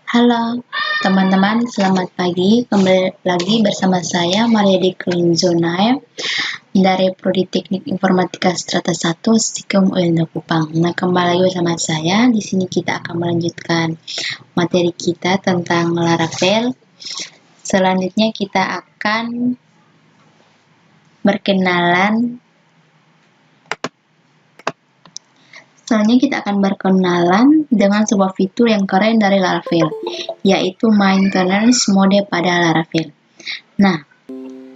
Halo teman-teman, selamat pagi. Kembali lagi bersama saya Mariadi Klinzonae dari Prodi Teknik Informatika Strata 1 Stikom UIN Kupang. Nah, kembali lagi bersama saya. Di sini kita akan melanjutkan materi kita tentang Laravel. Selanjutnya kita akan berkenalan dengan sebuah fitur yang keren dari Laravel, yaitu maintenance mode pada Laravel. Nah,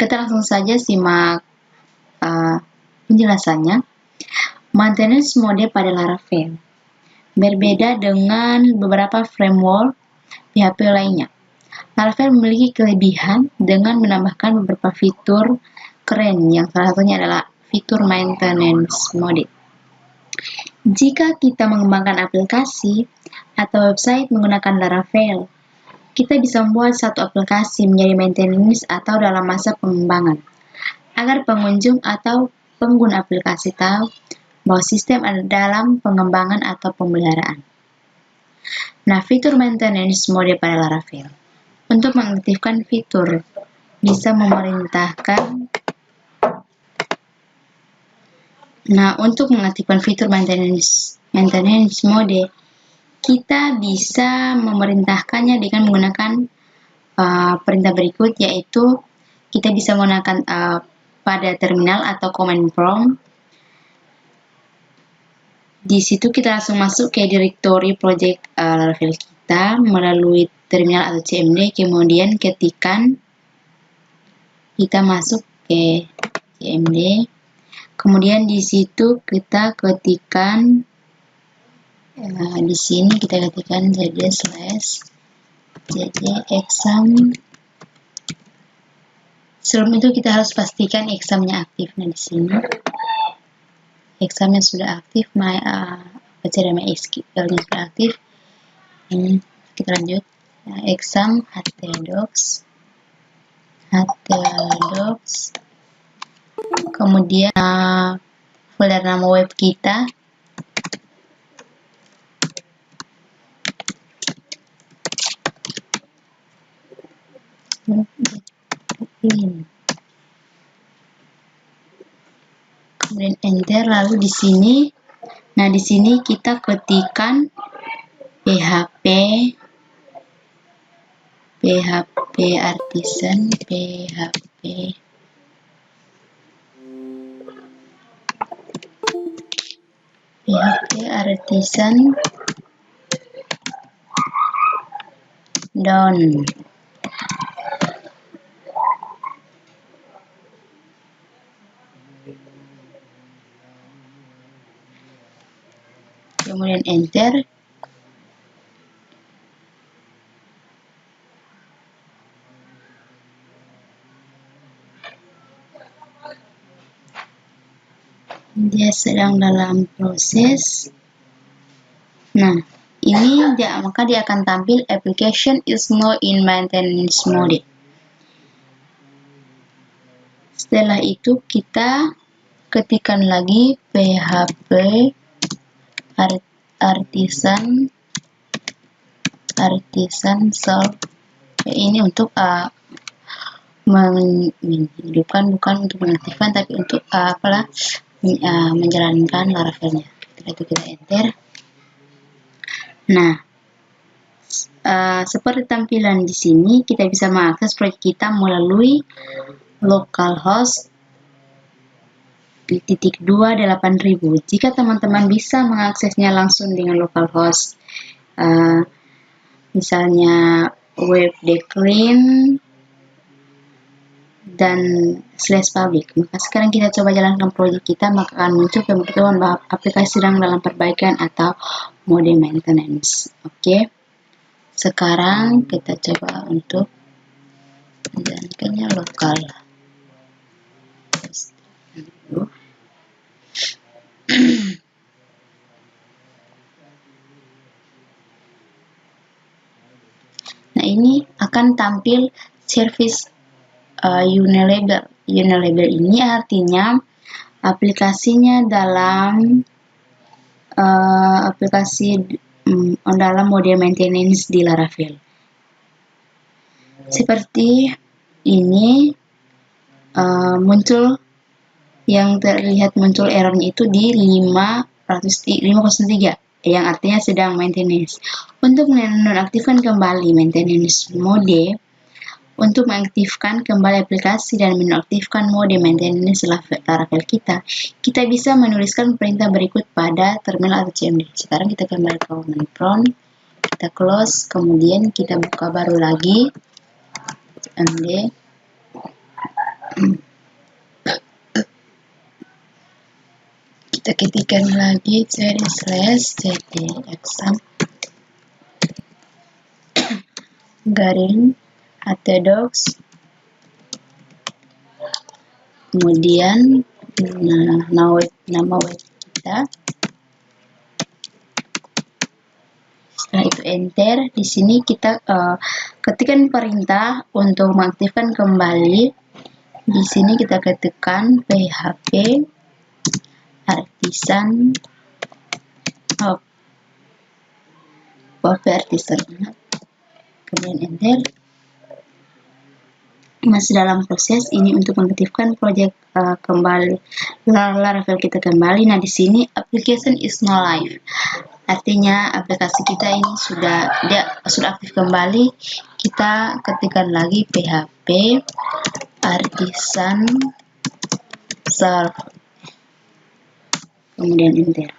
kita langsung saja simak penjelasannya. Maintenance mode pada Laravel berbeda dengan beberapa framework PHP lainnya. Laravel memiliki kelebihan dengan menambahkan beberapa fitur keren, yang salah satunya adalah fitur maintenance mode. Jika kita mengembangkan aplikasi atau website menggunakan Laravel, kita bisa membuat satu aplikasi menjadi maintenance atau dalam masa pengembangan, agar pengunjung atau pengguna aplikasi tahu bahwa sistem ada dalam pengembangan atau pemeliharaan. Nah, fitur maintenance mode pada Laravel. Untuk mengaktifkan fitur, bisa memerintahkan. Nah, untuk mengaktifkan fitur maintenance mode, kita bisa memerintahkannya dengan menggunakan perintah berikut, yaitu kita bisa menggunakan pada terminal atau command prompt. Di situ kita langsung masuk ke directory project Laravel kita melalui terminal atau cmd, kemudian kita masuk ke cmd. Kemudian di situ kita ketikkan di sini kita ketikkan /cd exam. Sebelum itu kita harus pastikan examnya aktif. Nah, di sini examnya sudah aktif, MySQL-nya sudah aktif. Ini kita lanjut. Nah, exam htdocs. Kemudian folder nama web kita. Kemudian enter, lalu di sini. Nah, di sini kita ketikkan PHP artisan, PHP artisan down. Kemudian enter. Dia sedang dalam proses. Nah, ini maka dia akan tampil application is now in maintenance mode. Setelah itu kita ketikkan lagi PHP artisan solve. Ini untuk menghidupkan, bukan untuk mengaktifkan, tapi untuk menjalankan Laravelnya. Setelah itu kita enter. Nah, seperti tampilan di sini, kita bisa mengakses proyek kita melalui localhost /2 8000. Jika teman-teman bisa mengaksesnya langsung dengan localhost, misalnya webdeclin dan /public, maka sekarang kita coba jalankan proyek kita, maka akan muncul pemberitahuan bahwa aplikasi sedang dalam perbaikan atau mode maintenance. Oke, sekarang kita coba untuk menjalankannya lokal. Nah, ini akan tampil service unlabel. Unlabel ini artinya aplikasinya dalam dalam mode maintenance di Laravel. Seperti ini yang terlihat muncul errornya itu di 503 yang artinya sedang maintenance. Untuk menonaktifkan kembali maintenance mode, untuk mengaktifkan kembali aplikasi dan menonaktifkan mode maintenance Laravel kita bisa menuliskan perintah berikut pada terminal atau cmd. Sekarang kita kembali ke command prompt, kita close, kemudian kita buka baru lagi cmd. Kita ketikkan lagi cd/cd exam garing htdocs, kemudian nama web kita. Setelah itu enter. Di sini kita ketikkan perintah untuk mengaktifkan kembali. Di sini kita ketikkan php artisan app, kemudian enter. Masih dalam proses ini untuk mengaktifkan project kembali Laravel kita kembali. Nah, di sini application is now live. Artinya aplikasi kita ini sudah aktif kembali. Kita ketikkan lagi php artisan serve, kemudian enter.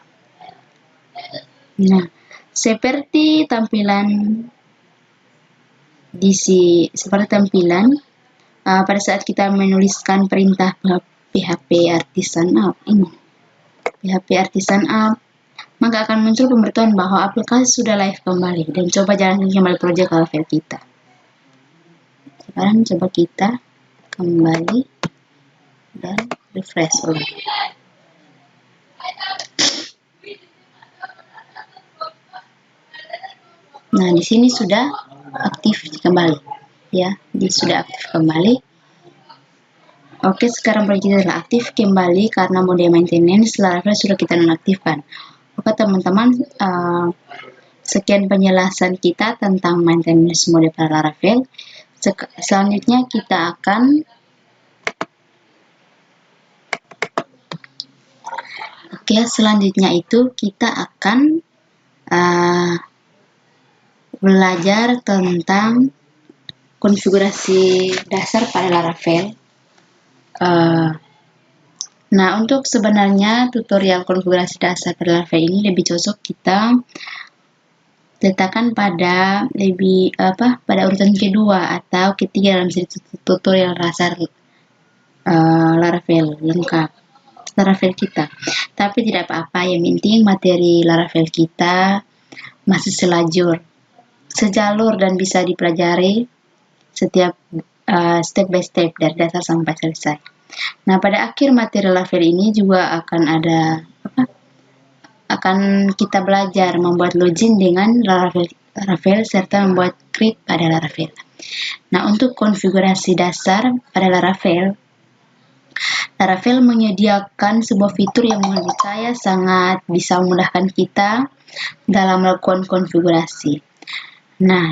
Nah, seperti tampilan pada saat kita menuliskan perintah php artisan app ini, maka akan muncul pemberitahuan bahwa aplikasi sudah live kembali dan coba jalankan kembali project Laravel kita. Sekarang coba kita kembali dan refresh ulang. Nah, di sini sudah aktif kembali, ya, sudah aktif kembali. Oke, sekarang project kita telah aktif kembali karena mode maintenance Laravel sudah kita nonaktifkan. Oke teman-teman, sekian penjelasan kita tentang maintenance mode pada Laravel. Selanjutnya kita akan belajar tentang konfigurasi dasar pada Laravel. Nah, untuk sebenarnya tutorial konfigurasi dasar pada Laravel ini lebih cocok kita letakkan pada urutan kedua atau ketiga dalam tutorial dasar Laravel lengkap Laravel kita. Tapi tidak apa-apa, yang penting materi Laravel kita masih sejalur dan bisa dipelajari setiap step by step dari dasar sampai selesai. Nah, pada akhir materi Laravel ini juga akan kita belajar membuat login dengan Laravel serta membuat script pada Laravel. Nah, untuk konfigurasi dasar pada Laravel menyediakan sebuah fitur yang menurut saya sangat bisa memudahkan kita dalam melakukan konfigurasi. Nah,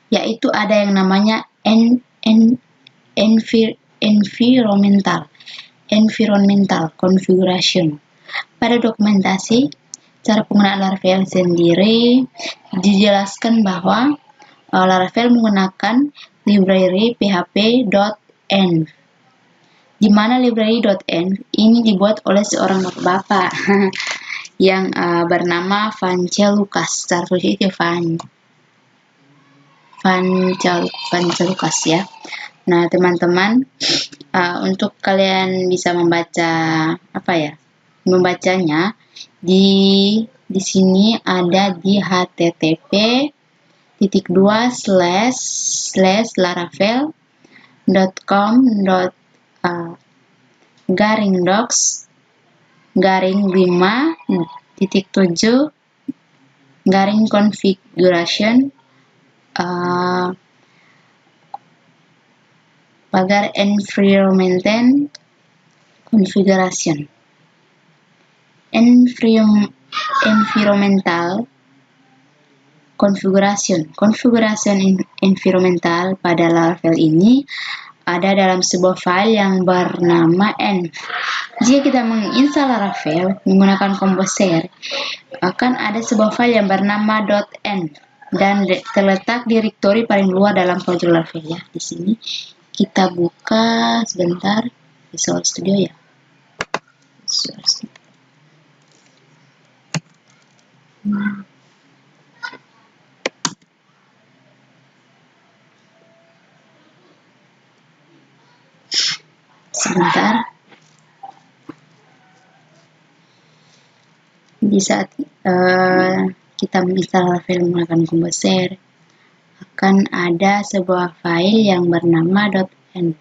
yaitu ada yang namanya environmental configuration. Pada dokumentasi cara penggunaan Laravel sendiri dijelaskan bahwa Laravel menggunakan library php.env, di mana library.env ini dibuat oleh seorang bapak yang bernama Vancelukas. Cara tulisnya Vancelukas, ya. Nah, teman-teman, untuk kalian bisa membacanya di sini ada di http://laravel.com/docs/5.7/configuration environmental configuration. Environmental Konfigurasi environmental pada Laravel ini ada dalam sebuah file yang bernama env. Jika kita menginstal Laravel menggunakan Composer, akan ada sebuah file yang bernama .env dan terletak direktori paling luar dalam project Laravel ya. Di sini kita buka sebentar Visual Studio ya. Visual Studio. Sebentar. Di saat kita menginstal Laravel menggunakan Composer, akan ada sebuah file yang bernama .env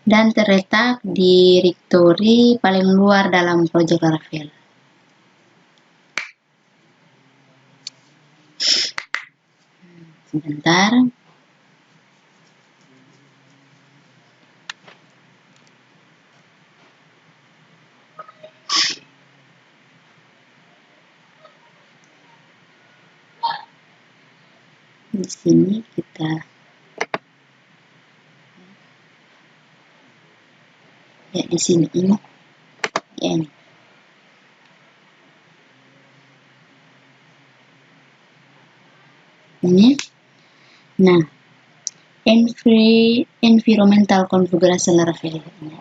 dan terletak di direktori paling luar dalam project Laravel. Sebentar. Di sini kita ya, di sini ini ini. Nah, environmental configuration Laravel ini.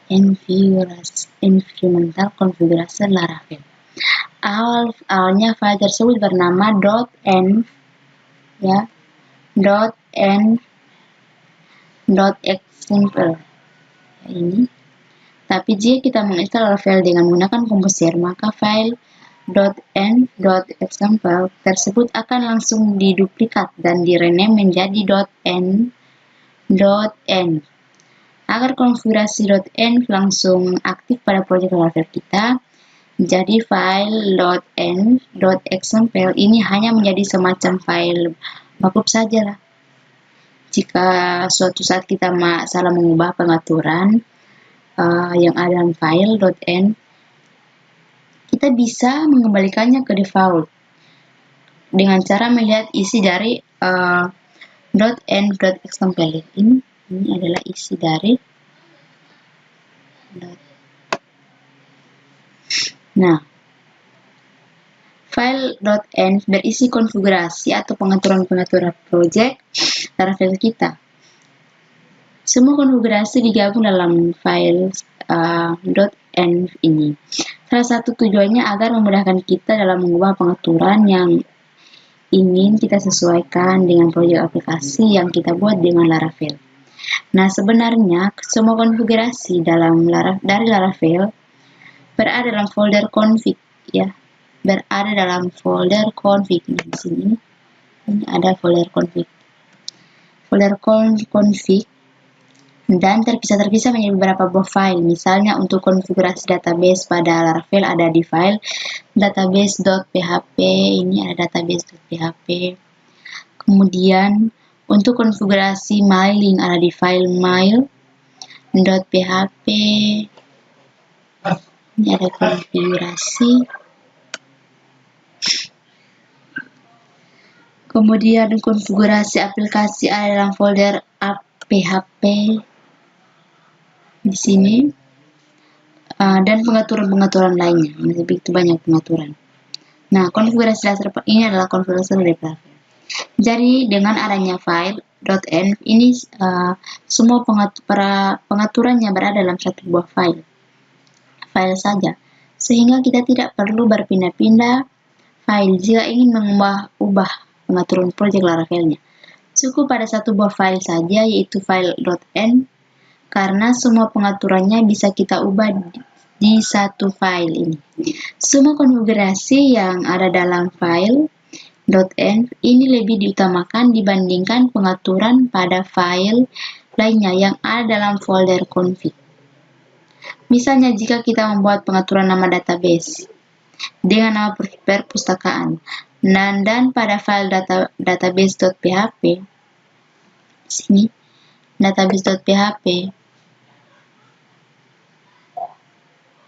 Environmental configuration Laravel. Awalnya file tersebut bernama .env ya, .example ini. Tapi jika kita menginstal Laravel dengan menggunakan Composer, maka file .env.example tersebut akan langsung diduplikat dan direname menjadi .env. Agar konfigurasi .env langsung aktif pada proyek Laravel kita, jadi file .env.example ini hanya menjadi semacam file backup saja lah. Jika suatu saat kita salah mengubah pengaturan yang ada dalam file .env, kita bisa mengembalikannya ke default dengan cara melihat isi dari .env.example. Ini adalah isi dari file .env berisi konfigurasi atau pengaturan-pengaturan project Laravel kita. Semua konfigurasi digabung dalam file .env ini. Salah satu tujuannya agar memudahkan kita dalam mengubah pengaturan yang ingin kita sesuaikan dengan proyek aplikasi yang kita buat dengan Laravel. Nah, sebenarnya semua konfigurasi dari Laravel berada dalam folder config ya. Berada dalam folder config. Nah, di sini ini ada folder config. Folder config dan terpisah menjadi beberapa buah file. Misalnya untuk konfigurasi database pada Laravel ada di file database.php. Ini ada database.php. Kemudian untuk konfigurasi mailing ada di file mail.php. Ini ada konfigurasi. Kemudian konfigurasi aplikasi ada dalam folder app.php di sini. Dan pengaturan-pengaturan lainnya. Begitu banyak pengaturan. Nah, konfigurasi dasar ini adalah konfigurasi dari Laravel. Jadi dengan adanya file .env ini semua pengaturannya berada dalam satu buah file saja, sehingga kita tidak perlu berpindah-pindah file jika ingin mengubah pengaturan project Laravelnya. Cukup pada satu buah file saja, yaitu file .env, karena semua pengaturannya bisa kita ubah di satu file ini. Semua konfigurasi yang ada dalam file .env ini lebih diutamakan dibandingkan pengaturan pada file lainnya yang ada dalam folder config. Misalnya jika kita membuat pengaturan nama database dengan nama perpustakaan dan pada file database.php sini database.php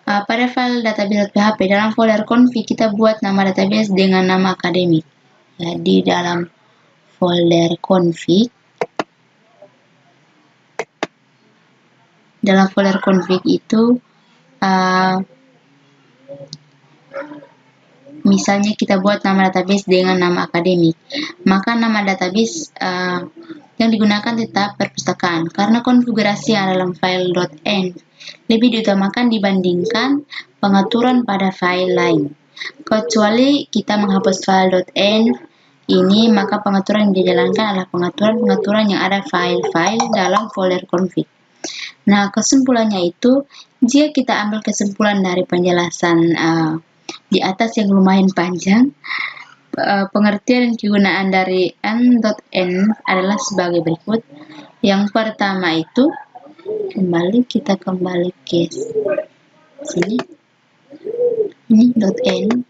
pada file database.php dalam folder config kita buat nama database dengan nama akademik. Jadi dalam folder config, itu misalnya kita buat nama database dengan nama akademik, maka nama database yang digunakan tetap perpustakaan karena konfigurasi yang dalam file .env lebih diutamakan dibandingkan pengaturan pada file lain. Kecuali kita menghapus file .env ini, maka pengaturan yang dijalankan adalah pengaturan yang ada file-file dalam folder config. Nah, kesimpulannya itu, jika kita ambil kesimpulan dari penjelasan di atas yang lumayan panjang, pengertian dan kegunaan dari m.env adalah sebagai berikut. Yang pertama itu, kita kembali ke sini. Ini .env.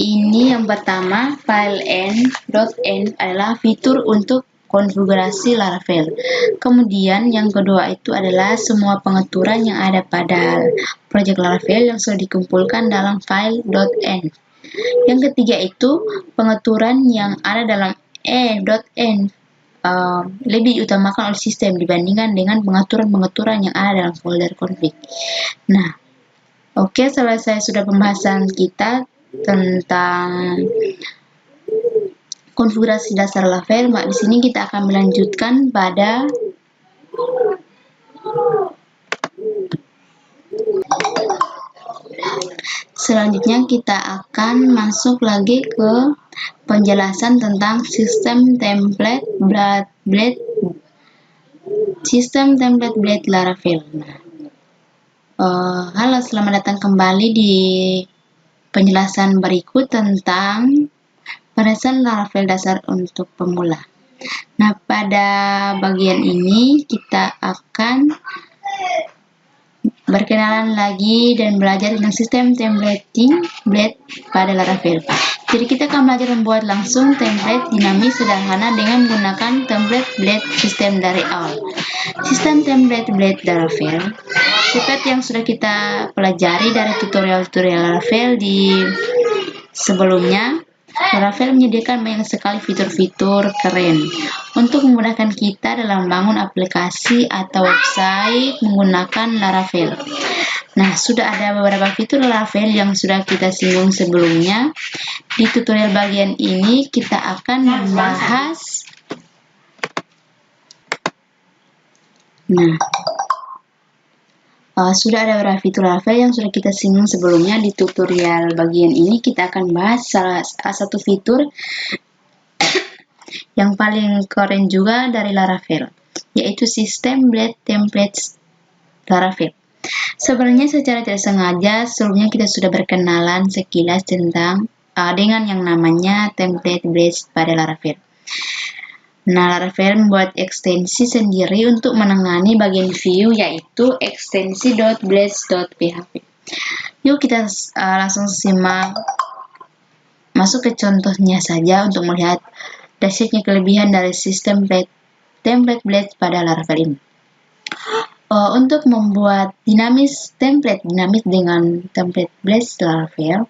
Ini yang pertama, file .env adalah fitur untuk konfigurasi Laravel. Kemudian yang kedua itu adalah semua pengaturan yang ada pada project Laravel yang sudah dikumpulkan dalam file .env. Yang ketiga itu pengaturan yang ada dalam .env lebih diutamakan oleh sistem dibandingkan dengan pengaturan-pengaturan yang ada dalam folder config. Nah, oke, selesai sudah pembahasan kita tentang konfigurasi dasar Laravel. Di sini kita akan melanjutkan pada selanjutnya kita akan masuk lagi ke penjelasan tentang sistem template blade Laravel. Halo, selamat datang kembali di penjelasan berikut tentang penjelasan Laravel dasar untuk pemula. Nah, pada bagian ini kita akan berkenalan lagi dan belajar tentang sistem templating blade pada Laravel. Jadi kita akan belajar membuat langsung template dinamis sederhana dengan menggunakan template blade sistem dari awal. Sistem template blade Laravel seperti yang sudah kita pelajari dari tutorial-tutorial Laravel di sebelumnya. Laravel menyediakan banyak sekali fitur-fitur keren untuk memudahkan kita dalam membangun aplikasi atau website menggunakan Laravel. Nah, sudah ada beberapa fitur Laravel yang sudah kita singgung sebelumnya. Di tutorial bagian ini kita akan membahas sudah ada beberapa fitur Laravel yang sudah kita singgung sebelumnya. Di tutorial bagian ini kita akan bahas salah satu fitur yang paling keren juga dari Laravel, yaitu sistem blade templates Laravel. Sebenarnya secara tidak sengaja sebelumnya kita sudah berkenalan sekilas tentang dengan yang namanya template blades pada Laravel. Nah, Laravel membuat ekstensi sendiri untuk menangani bagian view, yaitu ekstensi .blades.php. Yuk kita langsung simak masuk ke contohnya saja untuk melihat dasarnya kelebihan dari sistem template blades pada Laravel ini. Untuk membuat template dinamis dengan template blades Laravel,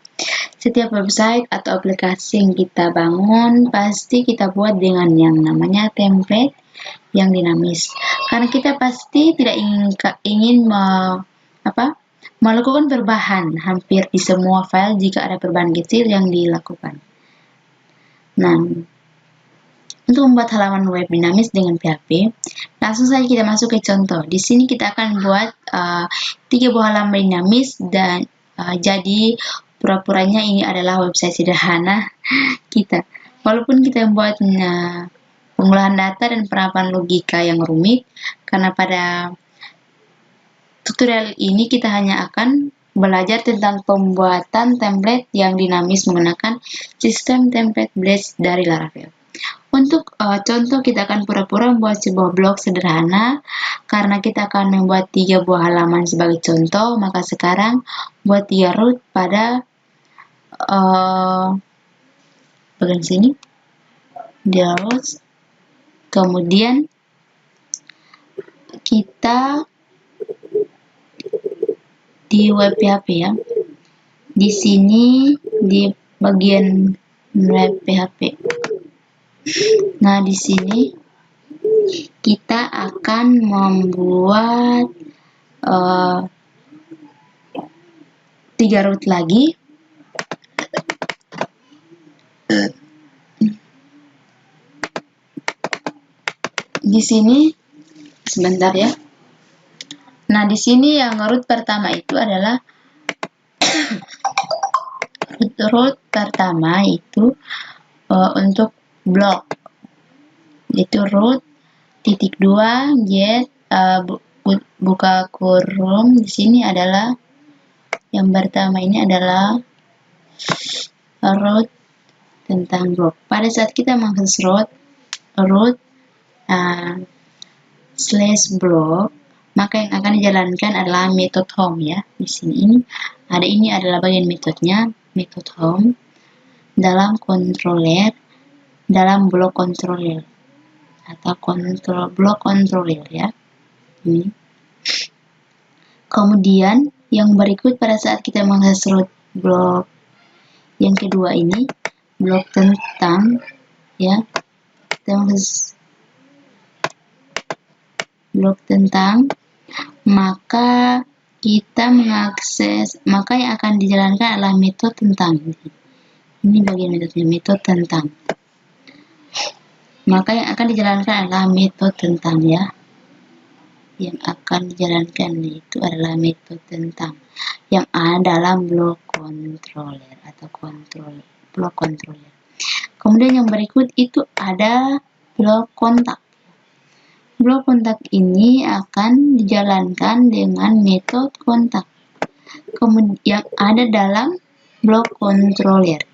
setiap website atau aplikasi yang kita bangun pasti kita buat dengan yang namanya template yang dinamis. Karena kita pasti tidak ingin melakukan perubahan hampir di semua file jika ada perubahan kecil yang dilakukan. Nah, untuk membuat halaman web dinamis dengan PHP, langsung saja kita masuk ke contoh. Di sini kita akan buat 3 buah halaman dinamis dan jadi pura-puranya ini adalah website sederhana kita. Walaupun kita membuat pengolahan data dan penerapan logika yang rumit, karena pada tutorial ini kita hanya akan belajar tentang pembuatan template yang dinamis menggunakan sistem template blades dari Laravel. Untuk contoh, kita akan pura-pura membuat sebuah blog sederhana. Karena kita akan membuat 3 buah halaman sebagai contoh, maka sekarang buat 3 root pada bagian sini, dia root. Kemudian kita di web PHP ya. Di sini di bagian PHP. Nah, di sini kita akan membuat 3 root lagi. Di sini sebentar ya. Nah, di sini yang root pertama itu adalah root pertama itu untuk blok. Itu root titik 2 get buka kurung. Di sini adalah yang pertama ini adalah root tentang blok. Pada saat kita mengakses root slash blok, maka yang akan dijalankan adalah method home ya. Di sini ini adalah bagian metodenya, method home dalam controller, dalam blok controller atau blok controller ya. Ini. Kemudian yang berikut pada saat kita mengakses root blok yang kedua ini, blok tentang ya, kita mengakses blok tentang, maka kita mengakses, maka yang akan dijalankan adalah metode tentang. Ini bagian metodenya, metode tentang. Maka yang akan dijalankan adalah metode tentang ya. Yang akan dijalankan itu adalah metode tentang yang ada dalam blok controller atau blok controller. Kemudian yang berikut itu ada blok kontak. Blok kontak ini akan dijalankan dengan metode kontak. Kemudian yang ada dalam blok controller.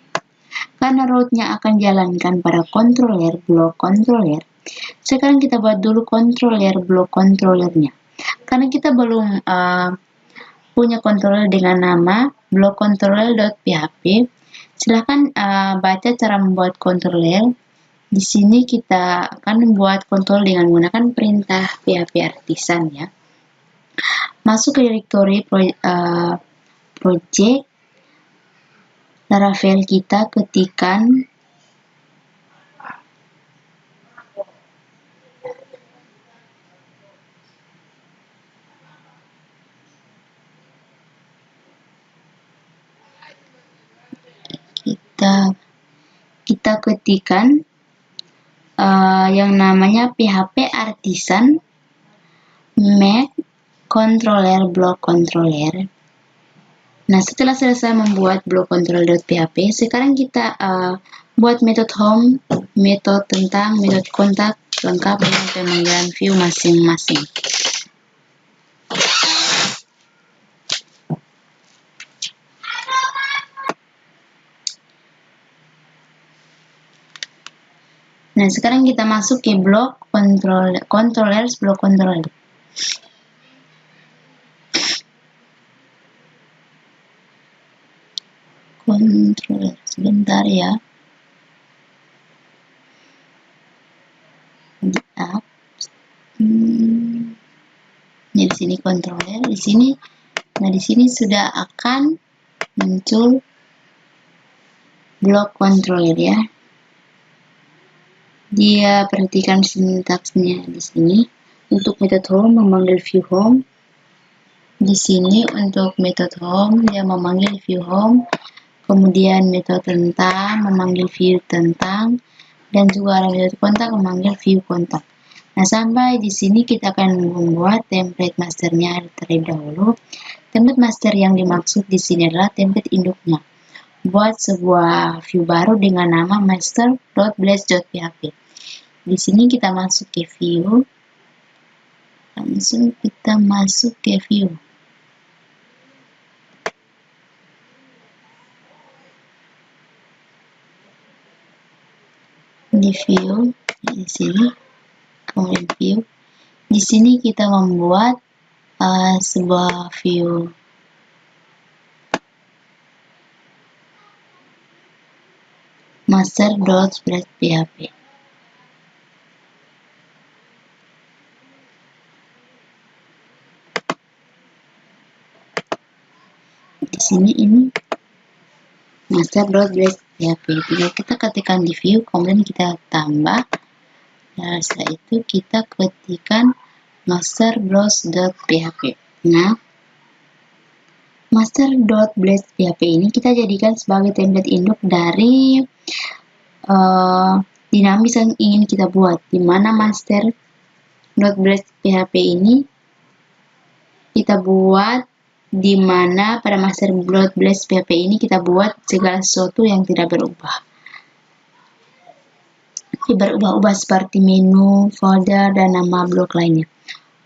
Karena rootnya akan dijalankan pada controller, blok controller. Sekarang kita buat dulu controller, blok controllernya. Karena kita belum punya controller dengan nama blok controller.php, silahkan baca cara membuat controller. Di sini kita akan membuat control dengan menggunakan perintah PHP artisan ya. Masuk ke directory project Laravel, kita ketikkan kita ketikkan yang namanya PHP artisan make controller blok controller. Nah, setelah selesai membuat blok controller.php, sekarang kita buat metode home, metode tentang, metode kontak lengkap dengan pemanggilan view masing-masing. Nah, sekarang kita masuk ke blok controllers, blok controller. Controller, sebentar ya. Di app. Di sini controller, di sini. Nah, di sini sudah akan muncul blok controller ya. Dia perhatikan sintaksnya di sini. Untuk metode home memanggil view home. Di sini untuk metode home dia memanggil view home. Kemudian metode tentang memanggil view tentang, dan juga ada metode kontak memanggil view kontak. Nah, sampai di sini kita akan membuat template masternya terlebih dahulu. Template master yang dimaksud di sini adalah template induknya. Buat sebuah view baru dengan nama master.blast.php. Di sini kita masuk ke view, langsung kita masuk ke view. Di view, di sini, kemudian view. Di sini kita membuat sebuah view. Master.blast.php. Di sini ini master.blast PHP. Tinggal kita ketikkan di view, kemudian kita tambah. Nah, setelah itu kita ketikkan master.browse.php. Nah, master.browse.php ini kita jadikan sebagai template induk dari dinamis yang ingin kita buat, di mana master.browse.php ini kita buat di mana pada master.browse.php ini kita buat segala sesuatu yang tidak berubah. Berubah-ubah seperti menu, folder, dan nama blok lainnya.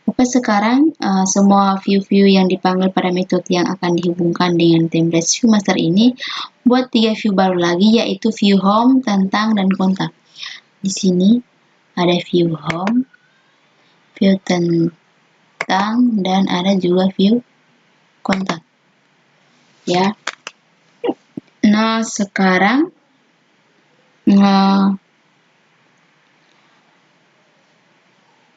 Oke, sekarang semua view-view yang dipanggil pada metode yang akan dihubungkan dengan template view master ini buat 3 view baru lagi, yaitu view home, tentang, dan kontak. Di sini ada view home, view tentang, dan ada juga view kontak. Ya. Nah, sekarang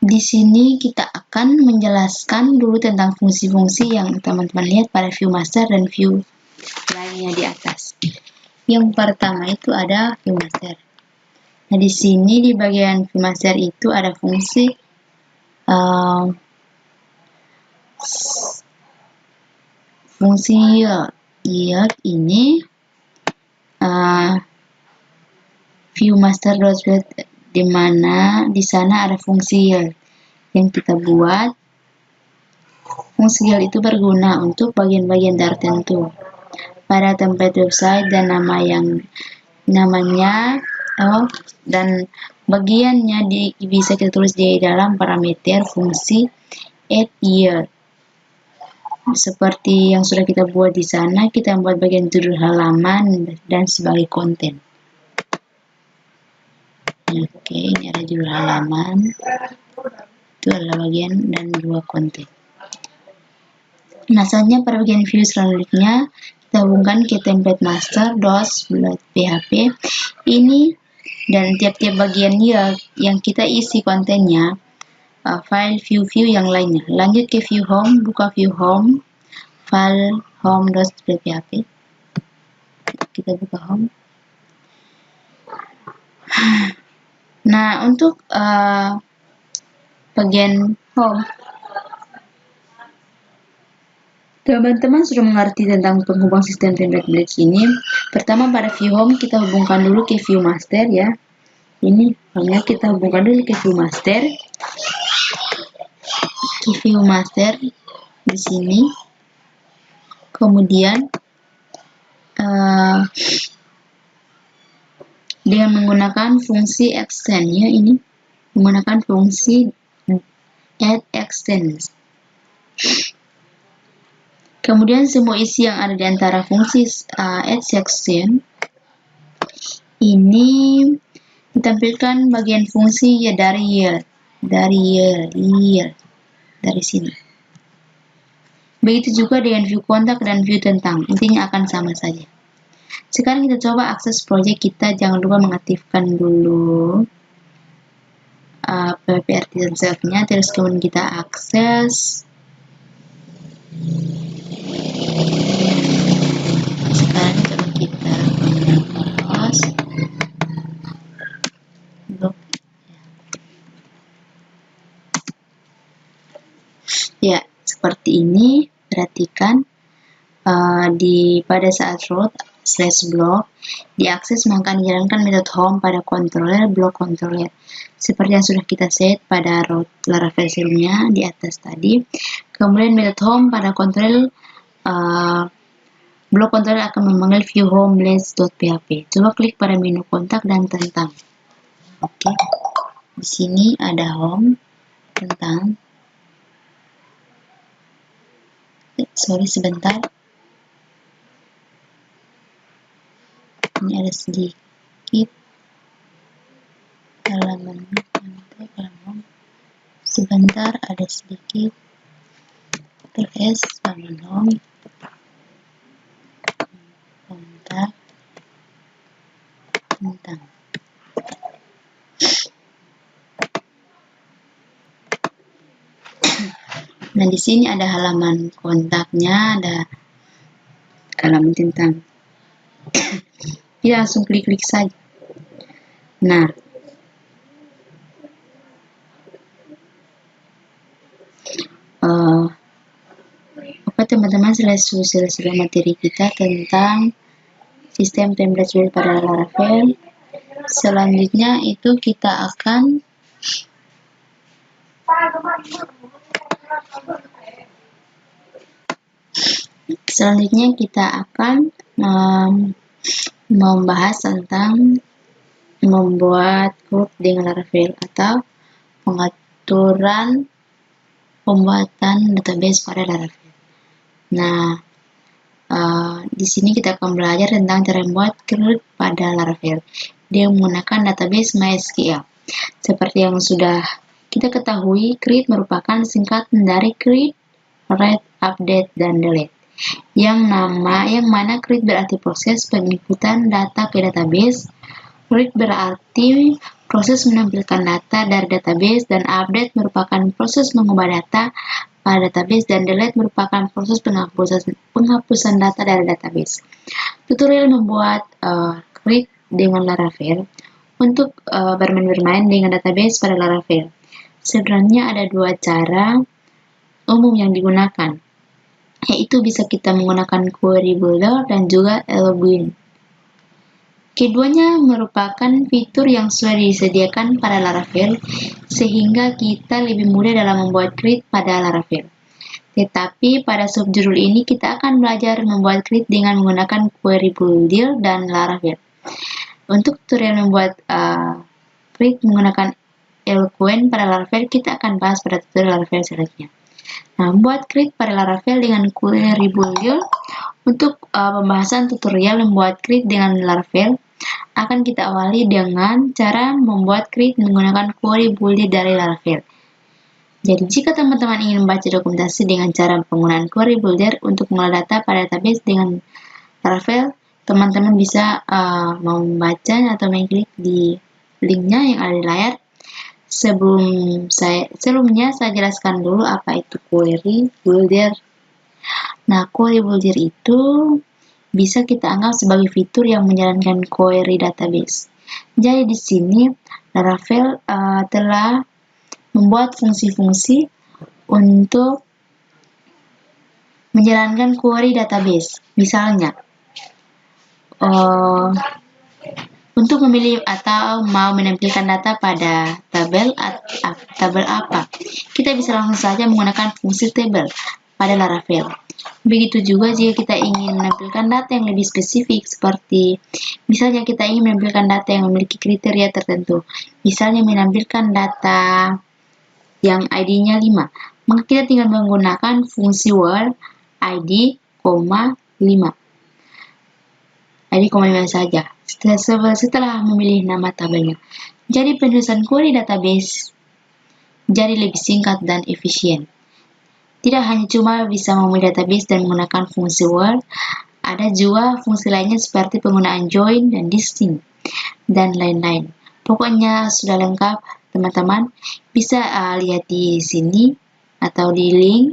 di sini kita akan menjelaskan dulu tentang fungsi-fungsi yang teman-teman lihat pada view master dan view lainnya di atas. Yang pertama itu ada view master. Nah, di sini di bagian view master itu ada fungsi yield ini view master di mana di sana ada fungsi yield yang kita buat. Fungsi yield itu berguna untuk bagian-bagian tertentu pada template website dan namanya dan bagiannya bisa kita tulis di dalam parameter fungsi add yield. Seperti yang sudah kita buat di sana, kita membuat bagian judul halaman dan sebagai konten. Oke, ini ada judul halaman. Itu adalah bagian dan dua konten. Nah, selanjutnya pada bagian view selanjutnya kita hubungkan ke template master.php ini, dan tiap-tiap bagian yang kita isi kontennya file view yang lainnya. Lanjut ke view home, buka view home, file home.php. Kita buka home. Nah, untuk bagian home, teman-teman sudah mengerti tentang penghubung sistem template bridge ini. Pertama, pada view home kita hubungkan dulu ke view master ya. Ini hanya kita hubungkan dulu ke view master. Ke view master di sini. Kemudian dengan menggunakan fungsi extend ya, ini menggunakan fungsi add extends. Kemudian semua isi yang ada di antara fungsi add section ini ditampilkan bagian fungsi ya dari yield dari sini. Begitu juga dengan view kontak dan view tentang, intinya akan sama saja. Sekarang kita coba akses project kita. Jangan lupa mengaktifkan dulu PHP Artisan Self-nya, terus kemudian kita akses. Sekarang coba kita close. Ya, seperti ini. Perhatikan pada saat root /block diakses, maka dijalankan metode home pada controller block controller seperti yang sudah kita set pada root Laravel sebelumnya di atas tadi. Kemudian metode home pada controller block controller akan memanggil view home list.php. Coba klik pada menu kontak dan tentang. Oke, di sini ada home, tentang. Sorry sebentar. Ini ada sedikit halaman. Sebentar, ada sedikit terus halaman home, kontak, tentang. Nah, di sini ada halaman kontaknya, ada halaman tentang. Tidak langsung klik-klik saja. Nah, oke teman-teman, selesai materi kita tentang sistem template build pada Laravel. Selanjutnya itu kita akan membahas tentang membuat grup dengan Laravel atau pengaturan pembuatan database pada Laravel. Nah, di sini kita akan belajar tentang cara membuat grup pada Laravel. Dia menggunakan database MySQL. Seperti yang sudah kita ketahui, create merupakan singkatan dari create, write, update, dan delete. Yang mana create berarti proses penginputan data ke database, write berarti proses menampilkan data dari database, dan update merupakan proses mengubah data pada database, dan delete merupakan proses penghapusan data dari database. Tutorial membuat create dengan Laravel. Untuk bermain dengan database pada Laravel, sebenarnya ada dua cara umum yang digunakan, yaitu bisa kita menggunakan query builder dan juga login. Keduanya merupakan fitur yang sudah disediakan pada Laravel, sehingga kita lebih mudah dalam membuat create pada Laravel. Tetapi pada subjudul ini kita akan belajar membuat create dengan menggunakan query builder dan Laravel. Untuk tutorial membuat create menggunakan Eloquent pada Laravel, kita akan bahas pada tutorial Laravel selanjutnya. Nah, membuat create pada Laravel dengan query builder. Untuk pembahasan tutorial membuat create dengan Laravel, akan kita awali dengan cara membuat create menggunakan query builder dari Laravel. Jadi, jika teman-teman ingin membaca dokumentasi dengan cara penggunaan query builder untuk mengolah data pada database dengan Laravel, teman-teman bisa membaca atau mengklik di linknya yang ada di layar. Sebelumnya saya jelaskan dulu apa itu query builder. Nah, query builder itu bisa kita anggap sebagai fitur yang menjalankan query database. Jadi di sini Laravel telah membuat fungsi-fungsi untuk menjalankan query database. Misalnya, untuk memilih atau mau menampilkan data pada tabel apa, kita bisa langsung saja menggunakan fungsi table pada Laravel. Begitu juga jika kita ingin menampilkan data yang lebih spesifik, seperti misalnya kita ingin menampilkan data yang memiliki kriteria tertentu, misalnya menampilkan data yang ID-nya 5, maka kita tinggal menggunakan fungsi where ID, 5. ID, 5 saja. Setelah memilih nama tabelnya. Jadi penulisan query database jadi lebih singkat dan efisien. Tidak hanya cuma bisa memilih database dan menggunakan fungsi where, ada juga fungsi lainnya seperti penggunaan join dan distinct, dan lain-lain. Pokoknya sudah lengkap, teman-teman. Bisa lihat di sini atau di link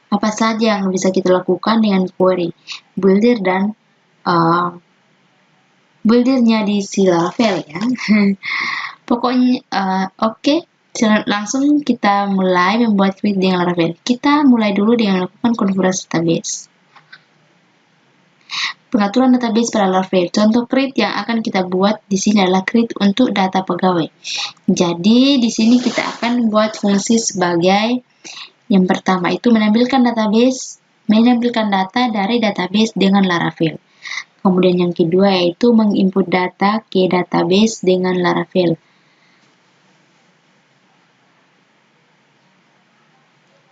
apa saja yang bisa kita lakukan dengan query builder dan buildernya di Laravel ya. Pokoknya oke. Langsung kita mulai membuat create dengan Laravel. Kita mulai dulu dengan melakukan konfigurasi database. Pengaturan database pada Laravel. Contoh create yang akan kita buat di sini adalah create untuk data pegawai. Jadi di sini kita akan membuat fungsi sebagai yang pertama itu menampilkan data dari database dengan Laravel. Kemudian yang kedua yaitu menginput data ke database dengan Laravel.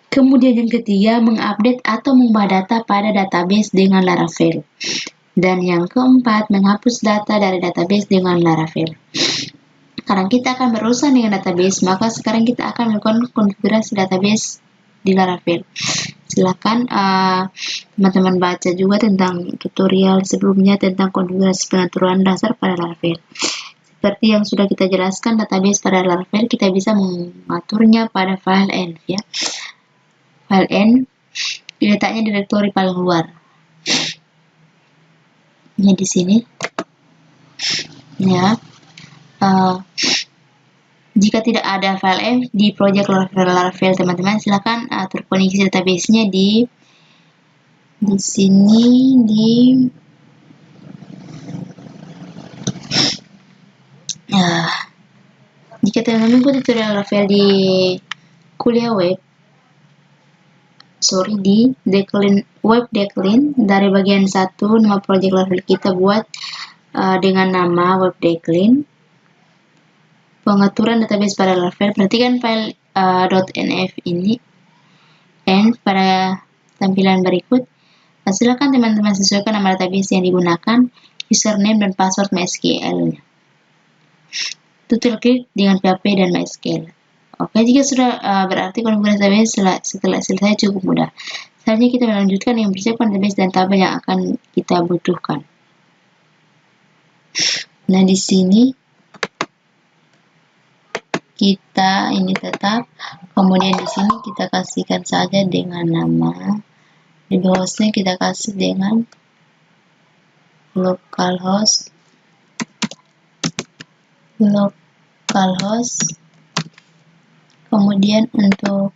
Kemudian yang ketiga, mengupdate atau mengubah data pada database dengan Laravel. Dan yang keempat, menghapus data dari database dengan Laravel. Karena kita akan berurusan dengan database, maka sekarang kita akan melakukan konfigurasi database di Laravel. Silakan teman-teman baca juga tentang tutorial sebelumnya tentang konfigurasi pengaturan dasar pada Laravel. Seperti yang sudah kita jelaskan, database pada Laravel kita bisa mengaturnya pada file env ya. File env diletaknya direktori paling luar. Ini di sini. ya. Jika tidak ada file F di project Laravel teman-teman, silakan terkoneksi database-nya di sini jika teman-teman ikuti tutorial Laravel di kuliah web, di web decline dari bagian 1 nama project Laravel kita buat dengan nama web decline. Pengaturan database pada Laravel, perhatikan file .nf ini pada tampilan berikut. Silakan teman-teman sesuaikan nama database yang digunakan, username dan password MySQL-nya. Tutup klik dengan PHP dan MySQL. Oke, jika sudah berarti konfigurasi database setelah selesai cukup mudah. Selanjutnya kita melanjutkan dengan persiapkan database dan tabel yang akan kita butuhkan. Nah, di sini kita ini tetap, kemudian di sini kita kasihkan saja dengan nama, di hostnya kita kasih dengan localhost, kemudian untuk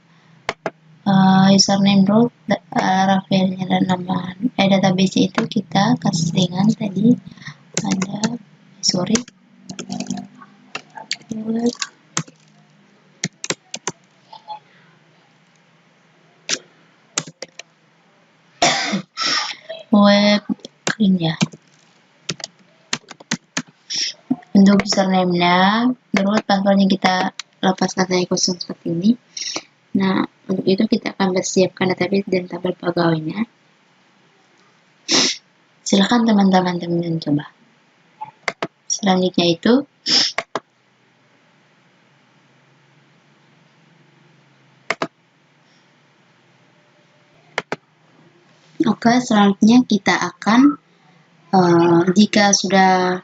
username root Laravelnya dan nama database itu kita kasih dengan tadi ada web clean ya. Untuk username-nya, root, passwordnya kita lepaskan saya kosong seperti ini. Nah, untuk itu kita akan persiapkan database dan tabel pegawainya. Silakan teman-teman coba. Selanjutnya itu selanjutnya kita akan jika sudah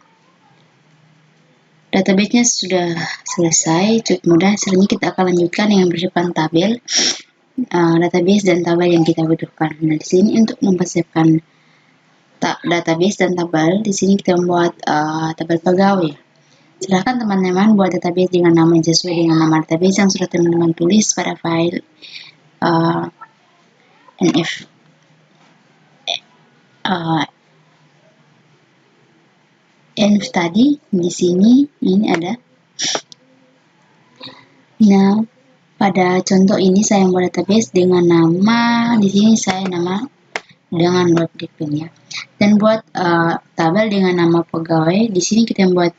database-nya sudah selesai, cukup mudah. Selanjutnya kita akan lanjutkan dengan persiapan tabel, database dan tabel yang kita butuhkan. Nah, di sini untuk mempersiapkan database dan tabel, di sini kita membuat tabel pegawai. Silakan teman-teman buat database dengan nama yang sesuai dengan nama database yang sudah teman-teman tulis pada file nf env tadi. Di sini ini ada. Nah, pada contoh ini saya membuat database dengan nama, di sini saya nama dengan web decline ya. Dan buat tabel dengan nama pegawai, di sini kita membuat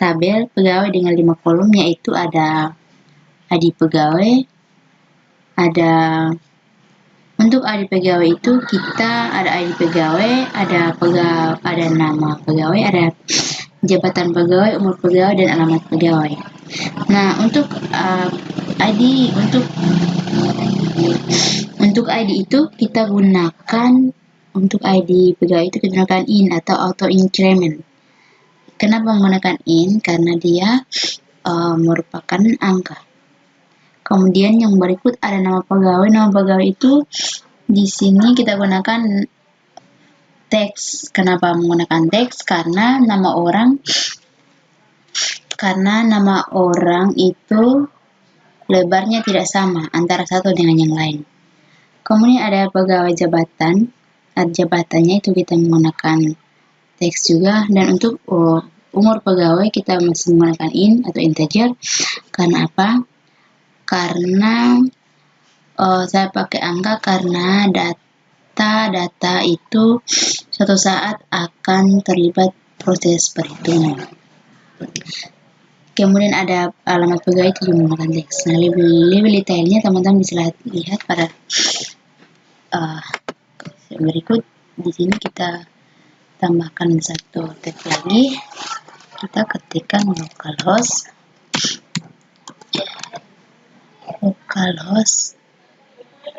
tabel pegawai dengan 5 kolom, yaitu ada ID pegawai, ada untuk ID pegawai itu kita ada ID pegawai, ada nama pegawai, ada jabatan pegawai, umur pegawai, dan alamat pegawai. Nah, untuk ID itu kita gunakan, untuk ID pegawai itu kita gunakan in atau auto increment. Kenapa menggunakan in? Karena dia merupakan angka. Kemudian yang berikut ada nama pegawai. Nama pegawai itu di sini kita gunakan teks. Kenapa menggunakan teks? Karena nama orang itu lebarnya tidak sama antara satu dengan yang lain. Kemudian ada pegawai jabatan. Jabatannya itu kita menggunakan teks juga. Dan untuk umur pegawai kita masih menggunakan in atau integer. Karena apa? Karena saya pakai angka karena data itu suatu saat akan terlibat proses perhitungan. Kemudian ada alamat pegawai itu menggunakan teks. Nah, lebih detailnya teman-teman bisa lihat pada berikut. Di sini kita tambahkan satu tag lagi. Kita ketikkan localhost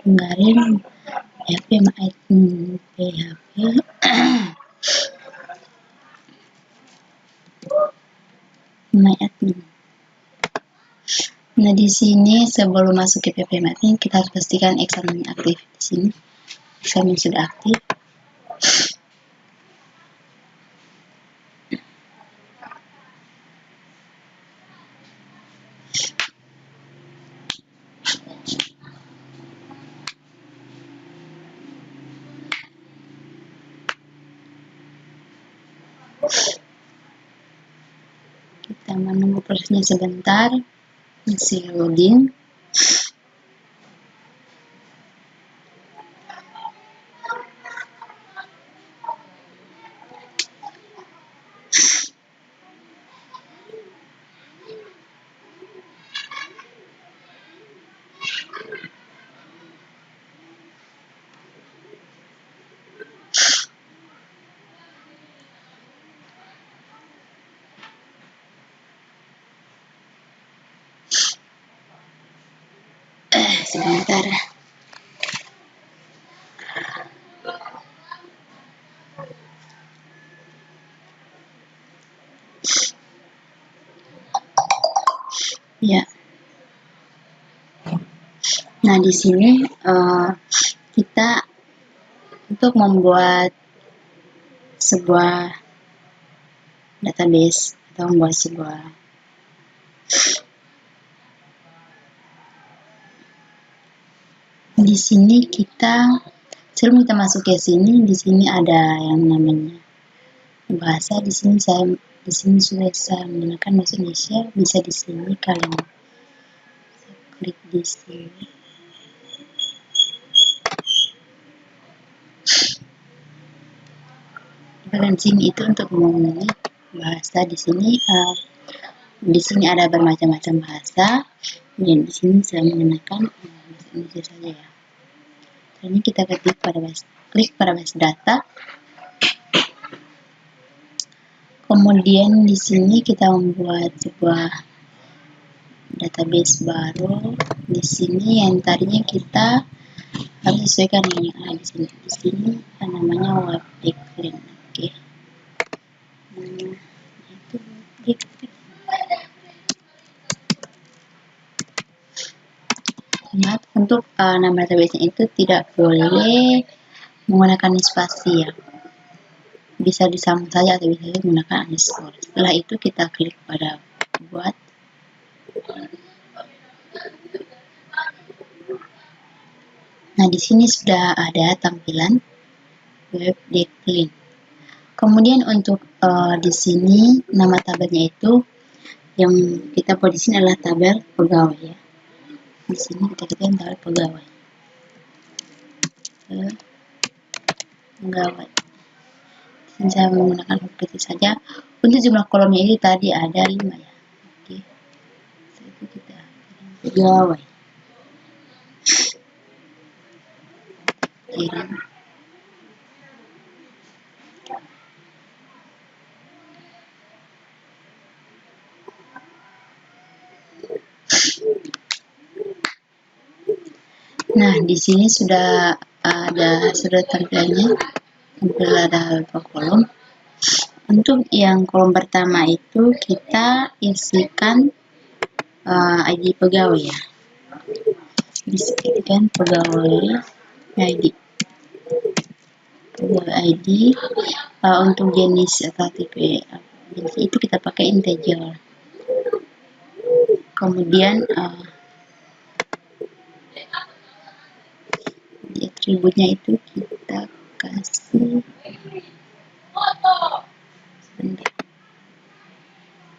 garing php myadmin. Nah, di sini sebelum masuk ke php myadmin kita harus pastikan examen aktif. Di sini examen sudah aktif. Kita menunggu prosesnya sebentar, masih loading. Sebentar. Ya. Nah, di sini kita untuk membuat sebuah database atau membuat sebuah di sini sebelum kita masuk ke sini, di sini ada yang namanya bahasa. Di sini sudah saya menggunakan bahasa Indonesia. Bisa di sini kalian klik di sini. Bagian sini itu untuk memilih bahasa. Di sini ada bermacam-macam bahasa. Dan di sini saya menggunakan bahasa Indonesia saja ya. Ini kita klik pada base data. Kemudian di sini kita membuat sebuah database baru. Di sini yang tadinya kita harus sesuaikan dengan yang ada di sini. Di sini namanya web declin. Oke. Itu declin. Ingat untuk nama database itu tidak boleh menggunakan spasi ya. Bisa disambung saja atau bisa menggunakan underscore. Setelah itu kita klik pada buat. Nah, di sini sudah ada tampilan web declin. Kemudian untuk di sini nama tabelnya itu yang kita buat di sini adalah tabel pegawai ya. Di sini kita ketikkan tabel pegawai. Pegawai. Ini saya menggunakan huruf saja. Untuk jumlah kolomnya ini tadi ada 5 ya. Oke. Itu kita pegawai. Kirim. Nah, di sini sudah tampilannya. Ada beberapa kolom. Untuk yang kolom pertama itu kita isikan ID pegawai ya. Bisa ketikkan pegawai ID. Pegawai ID untuk jenis atau tipe jenis itu kita pakai integer. Kemudian di atributnya itu kita kasih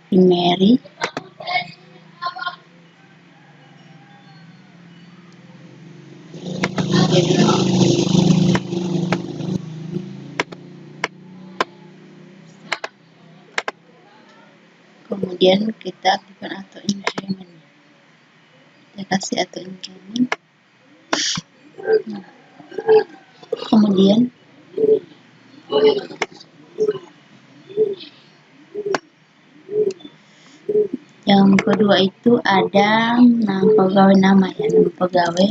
primary. Kemudian kita aktifkan auto increment. Kita kasih auto increment. Kemudian yang kedua itu ada pegawai nama ya, nama pegawai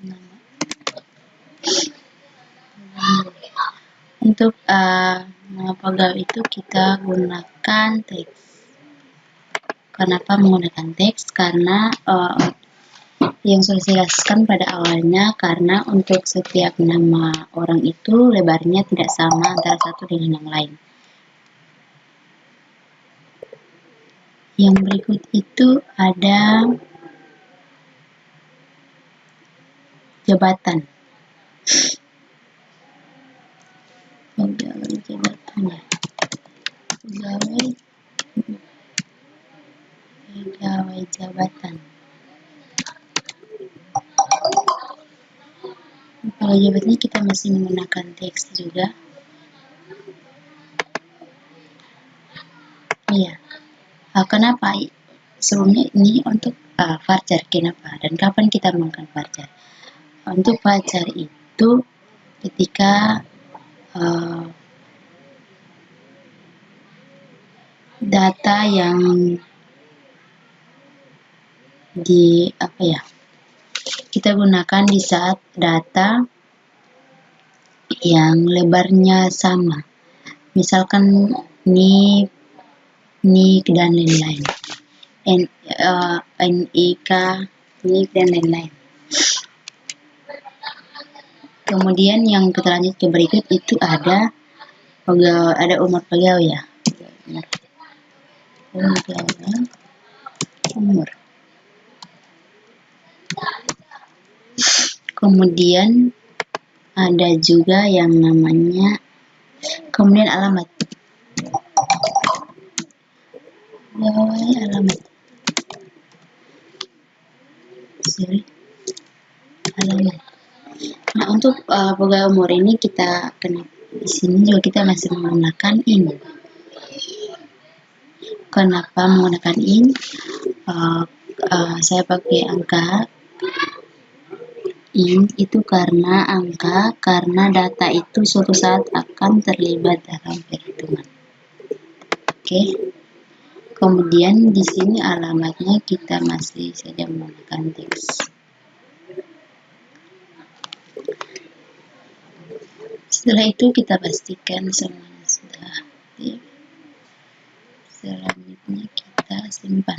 nama. Untuk nama pegawai itu kita gunakan teks. Kenapa menggunakan teks? Karena yang sudah saya jelaskan pada awalnya, karena untuk setiap nama orang itu lebarnya tidak sama antara satu dengan yang lain. Yang berikut itu ada jabatan. pegawai jabatannya, pegawai jabatan. Pegawai jabatannya kita masih menggunakan teks juga. Iya. Kenapa sebelumnya ini untuk varchar? Kenapa dan kapan kita menggunakan varchar? Untuk varchar itu ketika data yang kita gunakan di saat data yang lebarnya sama, misalkan NIK dan lain-lain, NIK, NIK dan lain-lain. Kemudian yang kita lanjut ke berikut itu ada umur pegawai ya, umur. Kemudian ada juga yang namanya kemudian alamat. Alamat. Alamat. Nah, untuk pegawai umur ini kita di sini juga kita masih menggunakan ini. Kenapa menggunakan ini? Saya pakai angka itu karena data itu suatu saat akan terlibat dalam perhitungan. Oke. Kemudian di sini alamatnya kita masih saja menggunakan teks. Setelah itu kita pastikan semuanya sudah aktif. Selanjutnya kita simpan.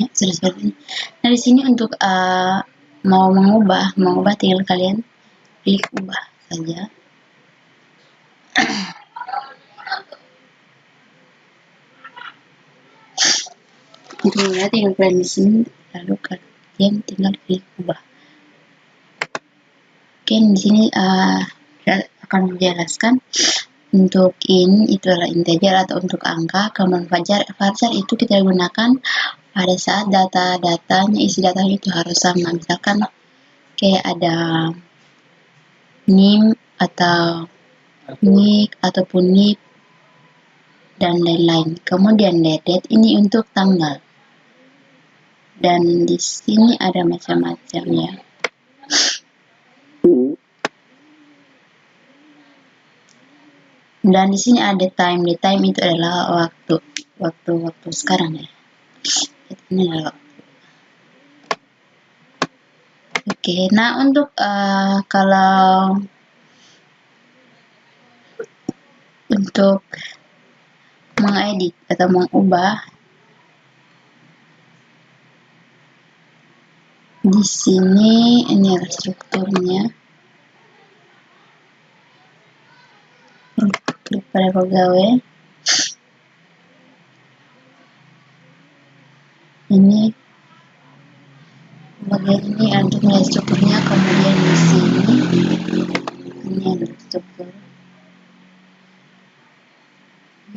Ya, sudah seperti ini. Nah, di sini untuk mau mengubah tinggal kalian klik ubah saja. Tinggal kalian di sini, lalu kalian tinggal klik ubah. Oke, di sini akan menjelaskan untuk itu adalah integer atau untuk angka. Kemudian varchar itu kita gunakan pada saat isi datanya itu harus sama. Misalkan kayak ada NIM atau NIK ataupun NIP dan lain-lain. Kemudian date ini untuk tanggal. Dan di sini ada macam-macam ya. Dan di sini ada time. The time itu adalah waktu sekarang ya. Ini adalah waktu. Oke, nah untuk kalau untuk mengedit atau mengubah, di sini ini adalah strukturnya. Klik pada pegawai. Ini bagian ini untuk melihat strukturnya. Kemudian di sini ini adalah struktur.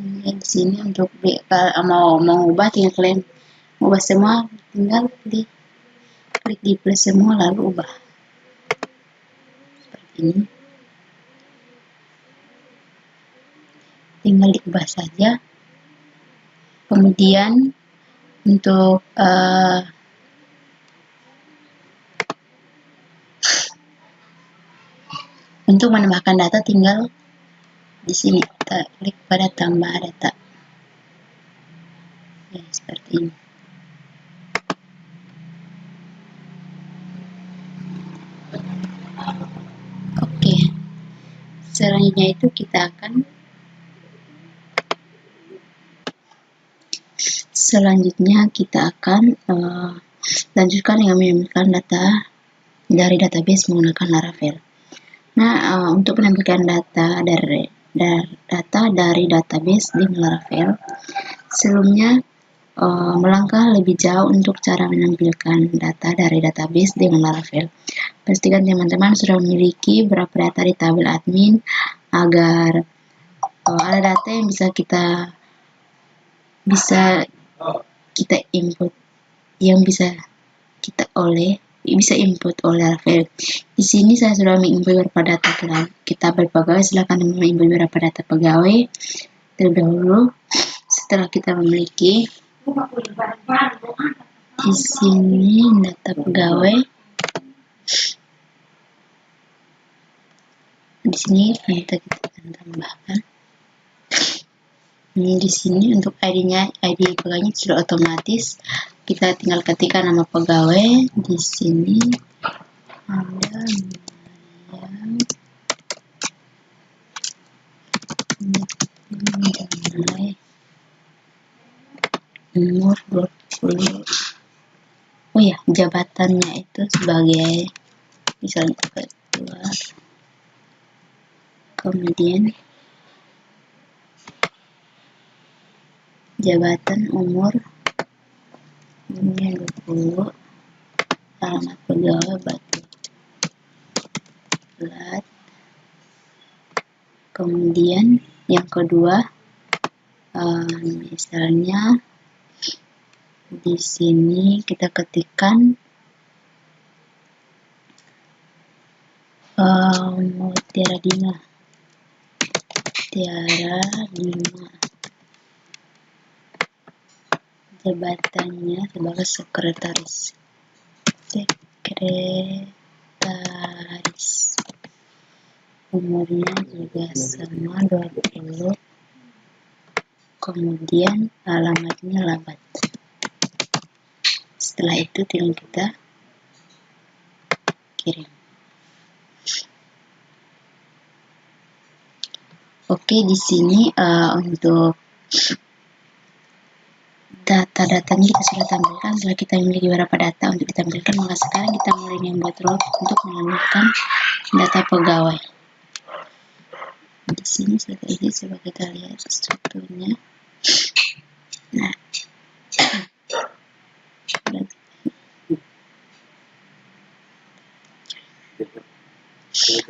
Ini di sini untuk mau mengubah, tinggal kalian ubah semua, tinggal klik di plus semua lalu ubah seperti ini. Tinggal diubah saja. Kemudian untuk menambahkan data tinggal di sini kita klik pada tambah data ya, seperti ini. Oke, selanjutnya itu kita akan lanjutkan dengan mengambil data dari database menggunakan Laravel. Nah, untuk menampilkan data dari database di Laravel, sebelumnya melangkah lebih jauh untuk cara menampilkan data dari database dengan Laravel. Pastikan teman-teman sudah memiliki beberapa data di tabel admin agar ada data yang bisa kita input, yang bisa input oleh Laravel. Di sini saya sudah menginput beberapa data ke tabel pegawai. Silakan menginput beberapa data pegawai terlebih dahulu. Setelah kita memiliki di sini data pegawai, di sini kita akan tambahkan. Ini di sini untuk ID pegawainya sudah otomatis. Kita tinggal ketikkan nama pegawai. Di sini ada umur 20. Oh ya, jabatannya itu sebagai misalnya ketua, kemudian jabatan umur 20, alamat pegawai Batu Plat. Kemudian yang kedua, misalnya di sini kita ketikkan Tiara Dina, jabatannya sebagai sekretaris. Umurnya juga sama 20. Kemudian alamatnya Labat. Setelah itu tinggal kita kirim. Oke, di sini untuk data-datanya kita sudah tampilkan. Setelah kita memiliki beberapa data untuk ditampilkan, maka sekarang kita mulai membuat root untuk menampilkan data pegawai. Di sini sudah terisi, coba kita lihat strukturnya. Nah,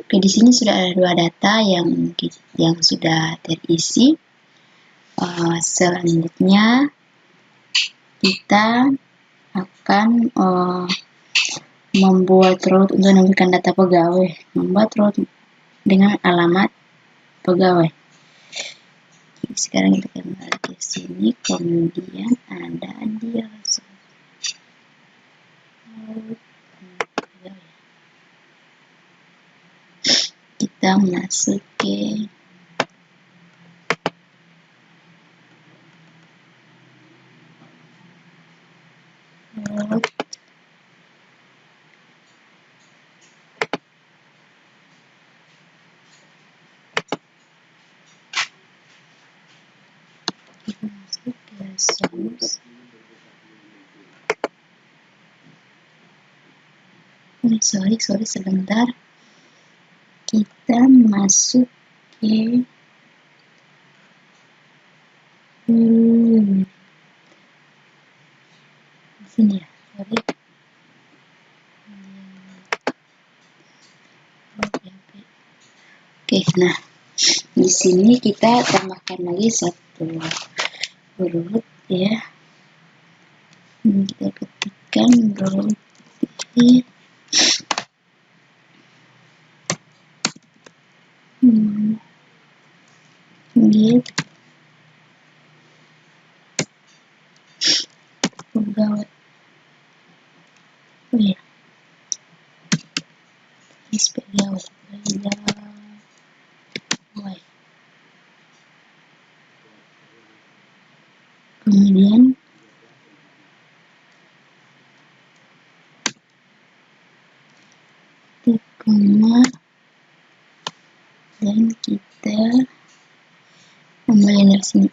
oke, di sini sudah ada dua data yang sudah terisi. Selanjutnya kita akan membuat root untuk menampilkan data pegawai. Membuat root dengan alamat pegawai. Jadi sekarang kita kembali ke sini, kemudian ada dia kita masuk ke root. Kita masuk ke source. Sorry sebentar. Kita masuk ke sini ya, sorry. Oke, nah di sini kita tambahkan lagi satu root ya. Kita ketikkan root gitu. Pegawai. Oh ya. Pegawai. Kemudian tikuma dan kita kembali dari sini.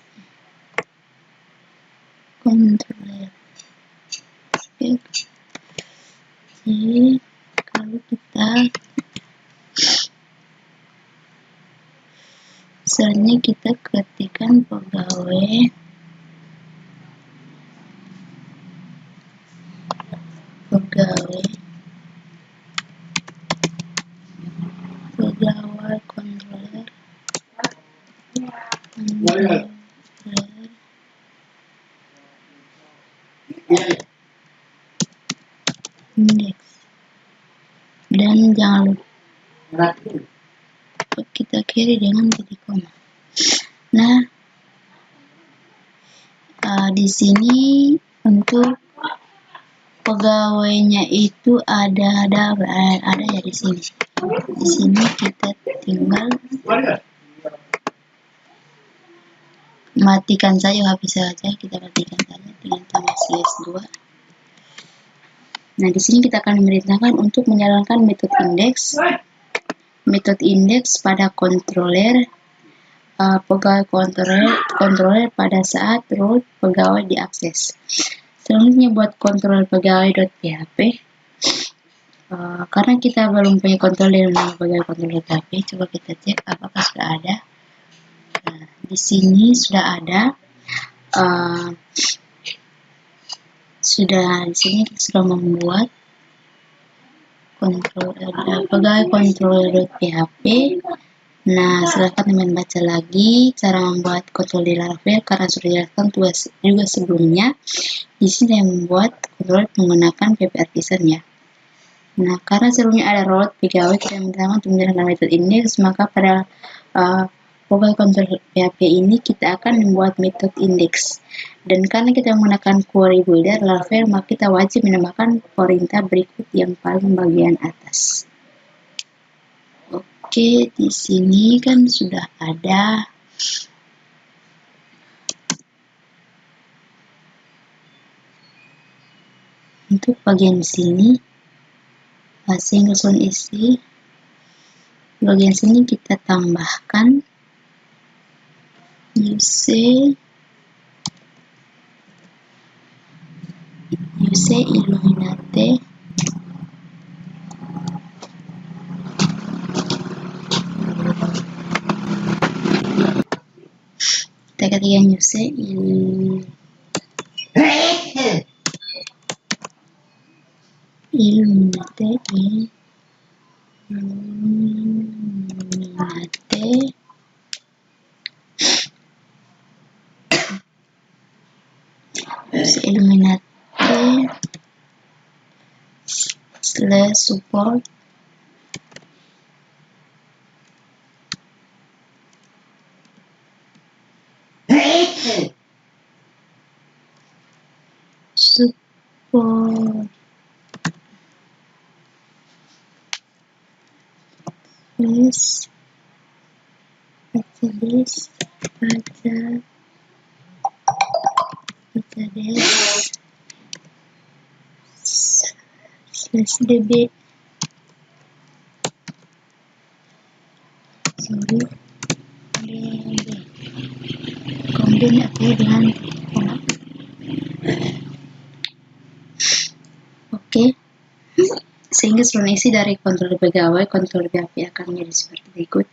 Ctrl. Jadi kalau kita Selanjutnya kita ketikkan pegawai controller index, dan jangan lupa kita akhiri dengan titik koma. Nah, di sini untuk pegawainya itu ada ya di sini. Di sini kita tinggal matikan saja HP saja, kita matikan saja dengan tambah /2. Nah, di sini kita akan memerintahkan untuk menjalankan metode indeks pada controller pegawai controller pada saat root pegawai diakses. Selanjutnya buat controller pegawai.php, karena kita belum punya controller nama pegawai controller PHP, coba kita cek apakah sudah ada. Nah, di sini sudah ada. Di sini kita sudah membuat pegawai controller.php. Nah, silahkan teman baca lagi cara membuat kontrol di Laravel karena sudah dijelaskan juga sebelumnya. Di sini saya membuat kontrol menggunakan PHP Artisan ya. Nah, karena sebelumnya ada root pegawai, kita minta untuk menjalankan metode index, maka pada pegawai kontrol PHP ini kita akan membuat metode index. Dan karena kita menggunakan query builder Laravel, maka kita wajib menambahkan perintah berikut yang paling bagian atas. Oke, di sini kan sudah ada. Untuk bagian sini, single sound isi. Bagian sini kita tambahkan use Illuminate kita ketikkan use Illuminate /support please baca /db kemudian akhirnya dengan koma. Oke, sehingga seluruh isi dari kontrol pegawai kontrol PHP akan menjadi seperti berikut.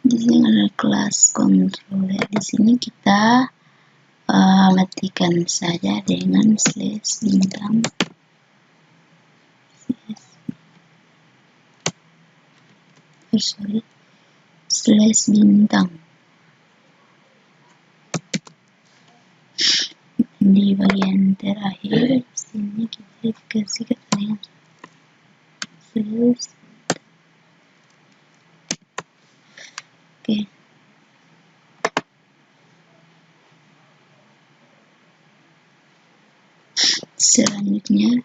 Di sini ada kelas controller. Di sini kita matikan saja dengan /bintang /bintang. Di bagian terakhir sini kita kasih dengan oke. Selanjutnya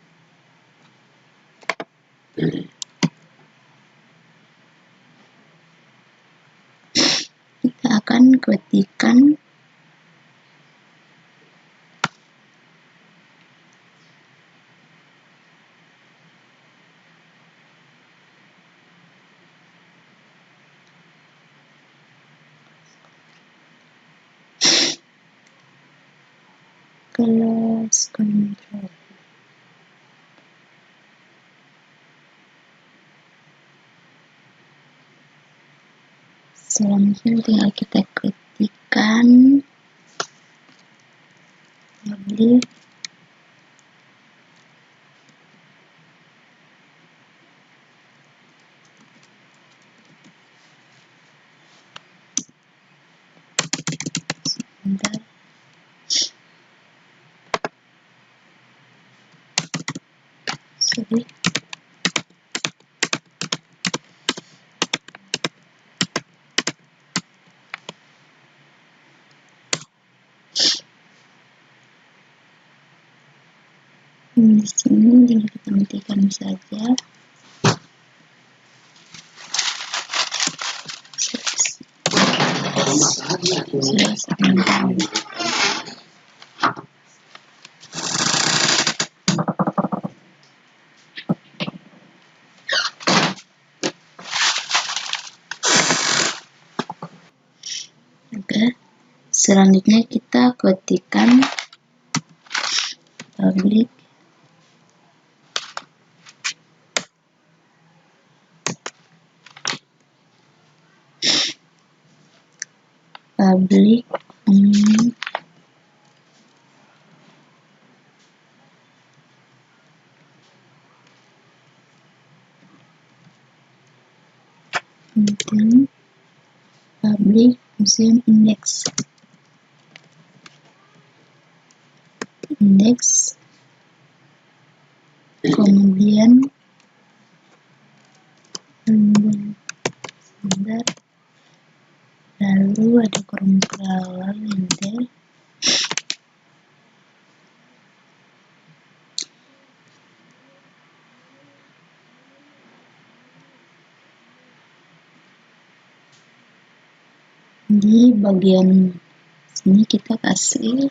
kita akan ketikkan Class control. Selanjutnya tinggal kita ketikkan public sebentar. Sorry. Di sini tinggal kita ketikkan saja. Sudah sebentar. Oke, selanjutnya kita ketikkan public content public museum index kemudian sebentar, lalu ada kolom kelawar enter. Di bagian sini kita kasih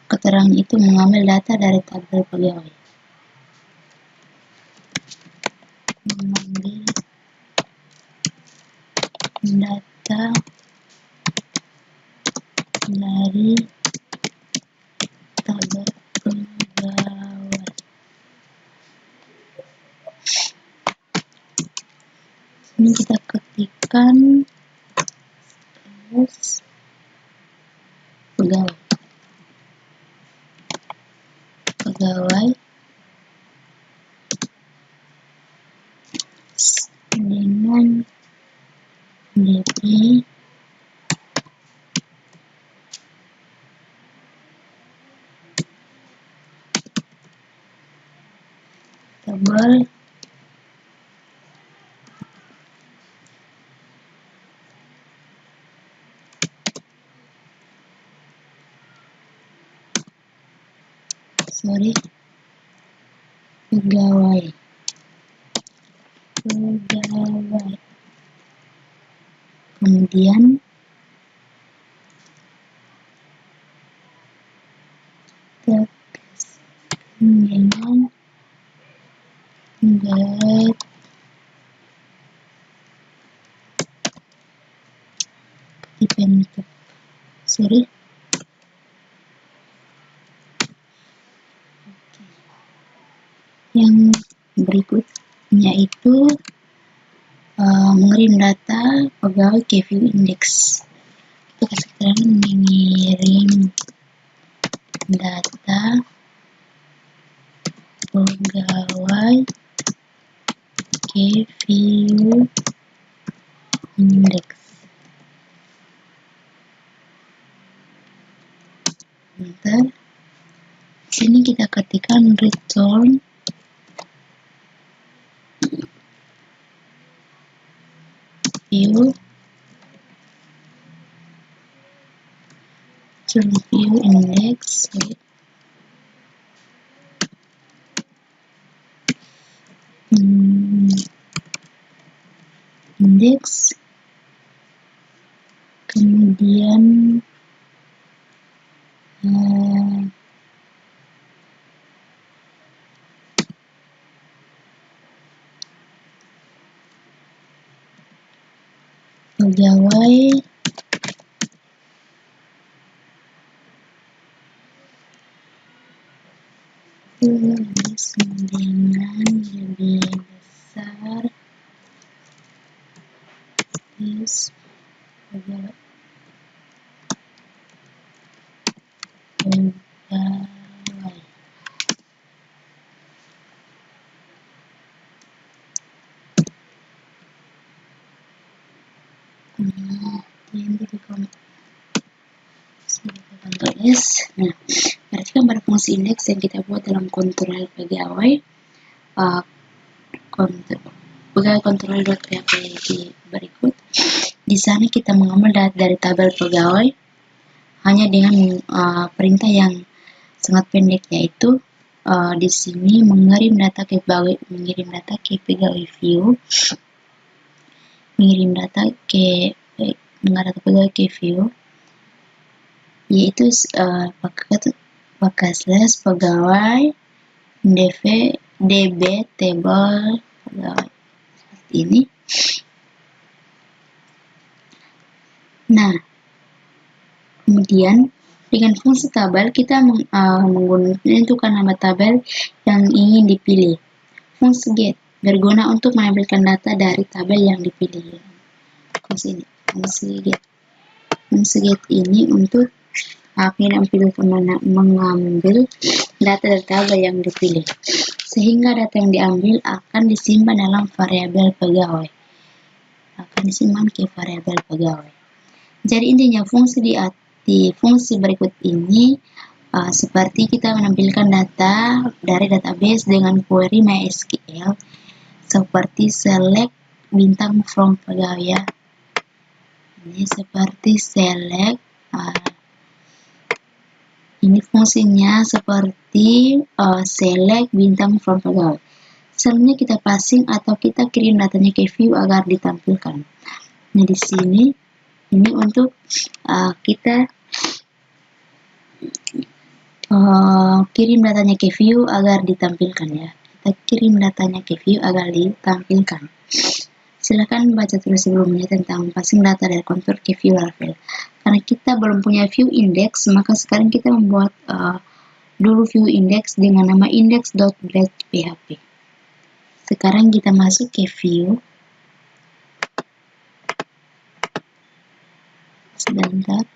keterangan itu mengambil data dari tabel pegawai. Mengambil data dari tabel pegawai. Ini kita ketikkan pegawai dengan DP tabel pegawai kemudian dengan get bentuk yang berikutnya itu mengirim data pegawai ke view index. Kita kasih keterangan mengirim data pegawai ke view index. Bentar. Sini kita ketikkan return view to view index index kemudian pegawai tulis dengan lebih besar tulis pegawai. Tulis. Nah, perhatikan pada fungsi indeks yang kita buat dalam kontrol pegawai. Pegawai kontrol.php berikut. Di sana kita mengambil data dari tabel pegawai hanya dengan perintah yang sangat pendek, yaitu di sini mengirim data ke pegawai view, ke view, yaitu pakai slash pegawai db table pegawai seperti ini. Nah, kemudian dengan fungsi tabel kita menentukan nama tabel yang ingin dipilih. Fungsi get berguna untuk mengambilkan data dari tabel yang dipilih. Fungsi get ini untuk mengambil data dari tabel yang dipilih, sehingga data yang diambil akan disimpan dalam variabel pegawai. Jadi intinya fungsi di fungsi berikut ini seperti kita menampilkan data dari database dengan query MySQL seperti select bintang from pegawai ya. Ini seperti select. Ini fungsinya seperti select bintang from pegawai. Selnya kita passing atau kita kirim datanya ke view agar ditampilkan. Nah, di sini ini untuk kita kirim datanya ke view agar ditampilkan ya. Kita kirim datanya ke view agar ditampilkan. Silakan baca terus sebelumnya tentang passing data dari kontur ke view Laravel. Karena kita belum punya view index, maka sekarang kita membuat dulu view index dengan nama index.blade.php. Sekarang kita masuk ke view. Sebentar.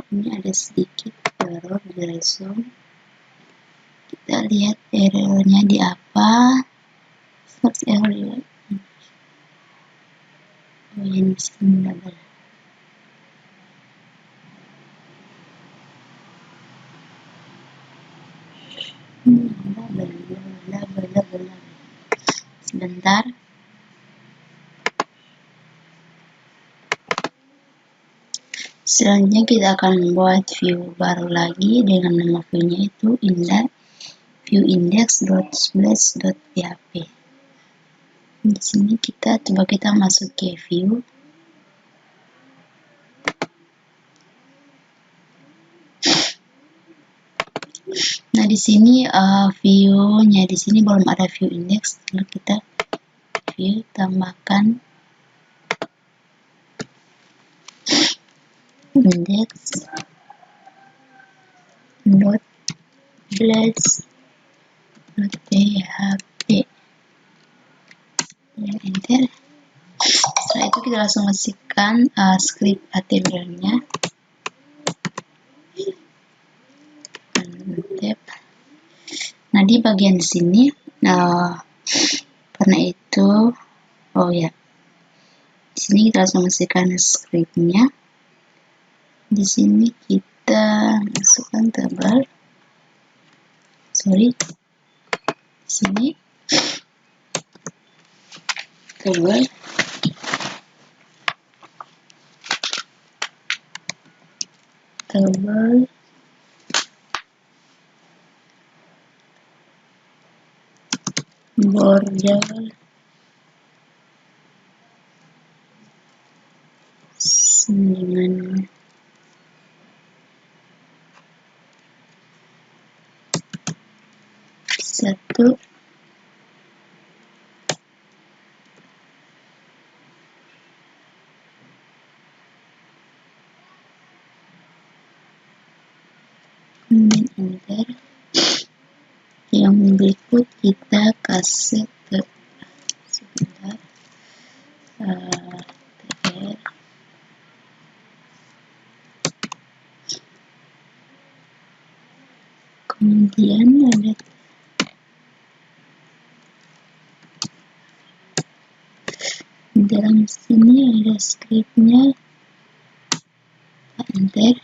Ini ada sedikit error di resume. Kita lihat errornya di apa. Search error. Ini double. Sebentar. Selanjutnya kita akan membuat view baru lagi dengan nama view-nya itu viewindex.splash.php. Di sini kita masuk ke view. Nah, di sini view-nya di sini belum ada view index. Lalu kita view tambahkan index.blades.php. Enter. Setelah itu kita langsung masukkan script HTML-nya. Nah, di bagian sini karena itu di sini kita langsung masukkan scriptnya. Di sini kita masukkan tabel. Di sini tabel. Border dengan enter. Yang berikut kita kasih ke sebentar, tr. Kemudian ada dalam sini ada scriptnya, enter.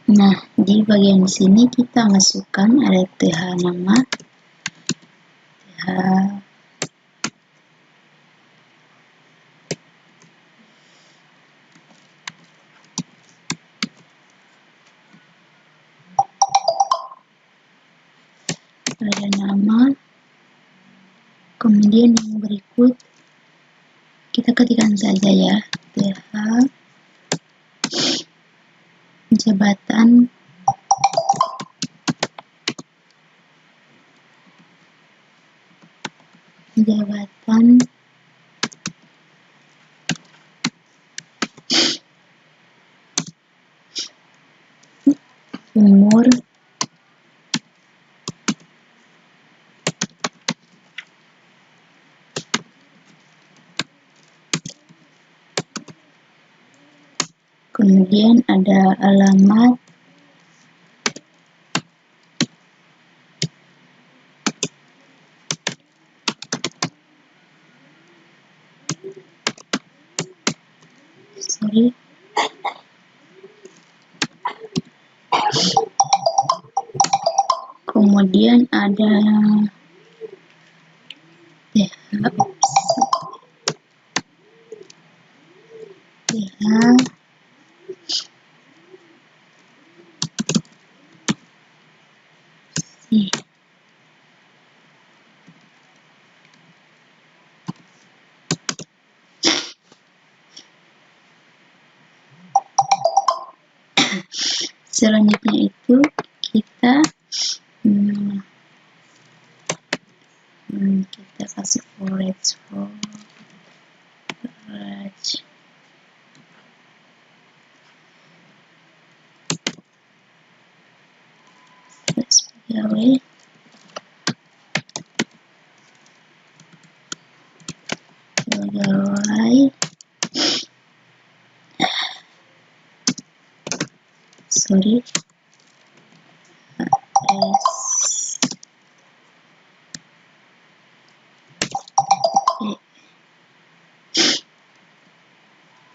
Nah, di bagian sini kita masukkan ada th nama, th ada nama, kemudian yang berikut kita ketikkan saja ya, th jabatan umur, kemudian ada alamat, kemudian ada selanjutnya itu kita kita kasih forage pegawai,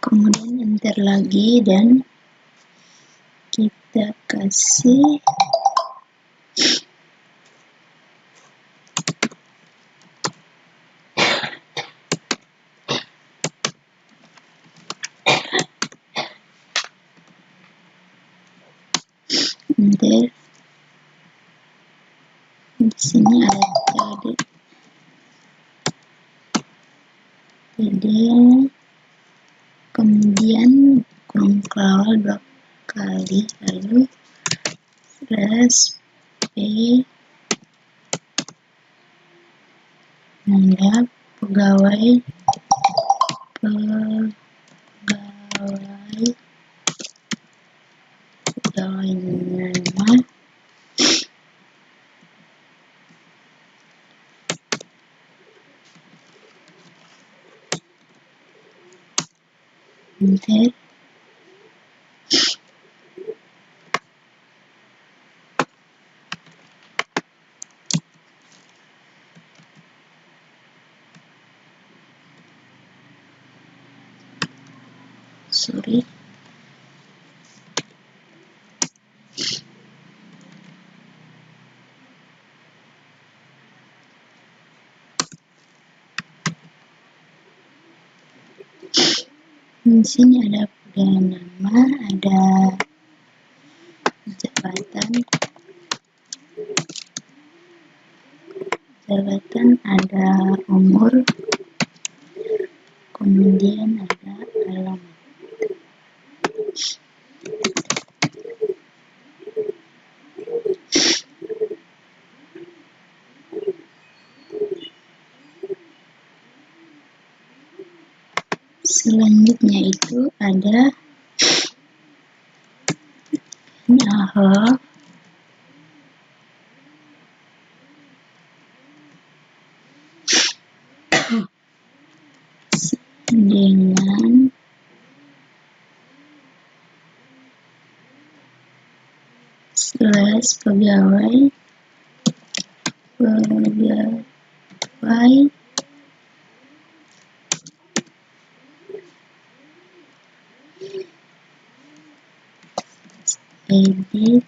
kemudian enter lagi dan kita kasih enter. Di sini ada td, kemudian kurung kawal 2 kali, lalu slash p nanda pegawai nama, enter. Di sini ada nama, ada jabatan, ada umur, kemudian ada alamat. Selanjutnya itu ada bahwa dengan slash pegawai edit,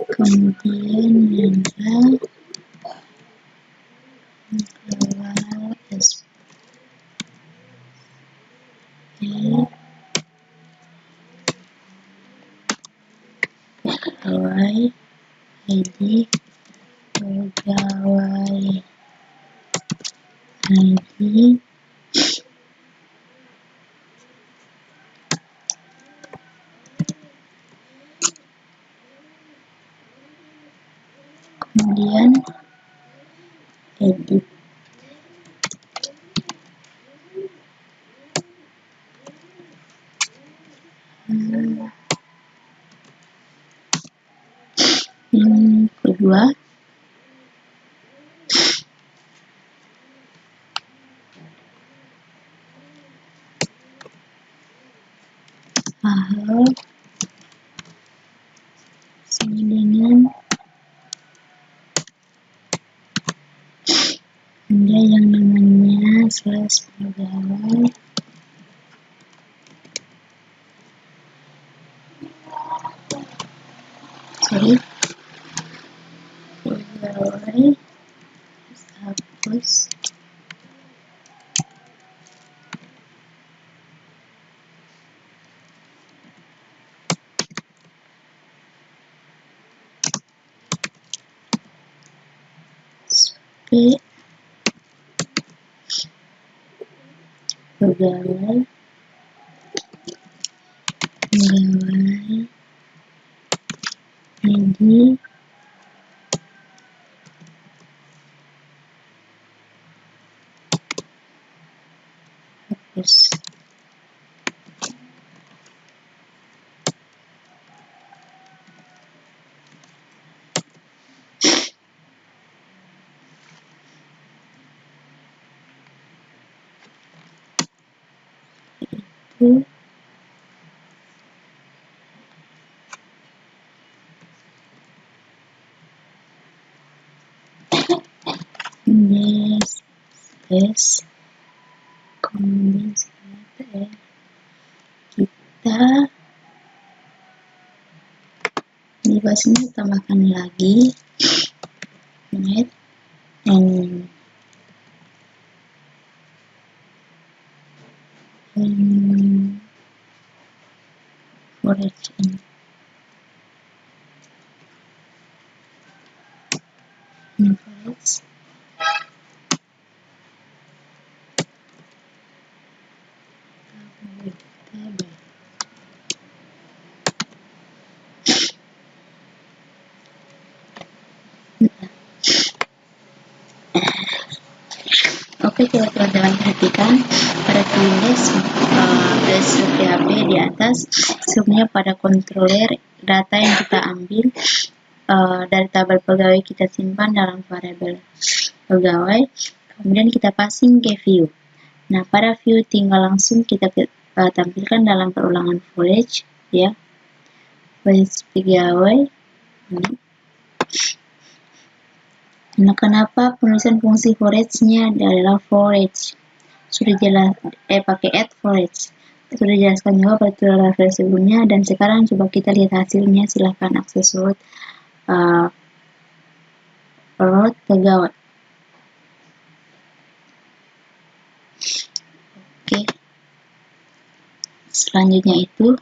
kemudian ada keluar SP pegawai ID pegawai ID kemudian edit. Yang kedua, hal sama dengan ada yang namanya slash pegawai pegawai hapus p pegawai ID hapus. Itu yes, kemudian kita di sini tambahkan lagi net and forage forage Oke, teman-teman perhatikan pada tulis PHP di atas sebelumnya pada controller data yang kita ambil dari tabel pegawai kita simpan dalam variabel pegawai, kemudian kita passing ke view. Nah, pada view tinggal langsung kita tampilkan dalam perulangan forage ya, forage pegawai. Nah, kenapa penulisan fungsi forage-nya adalah forage? Sudah jelas, pakai add forage. Sudah dijelaskan juga pada tutorial sebelumnya, dan sekarang coba kita lihat hasilnya. Silahkan akses root pegawai. Oke. Selanjutnya itu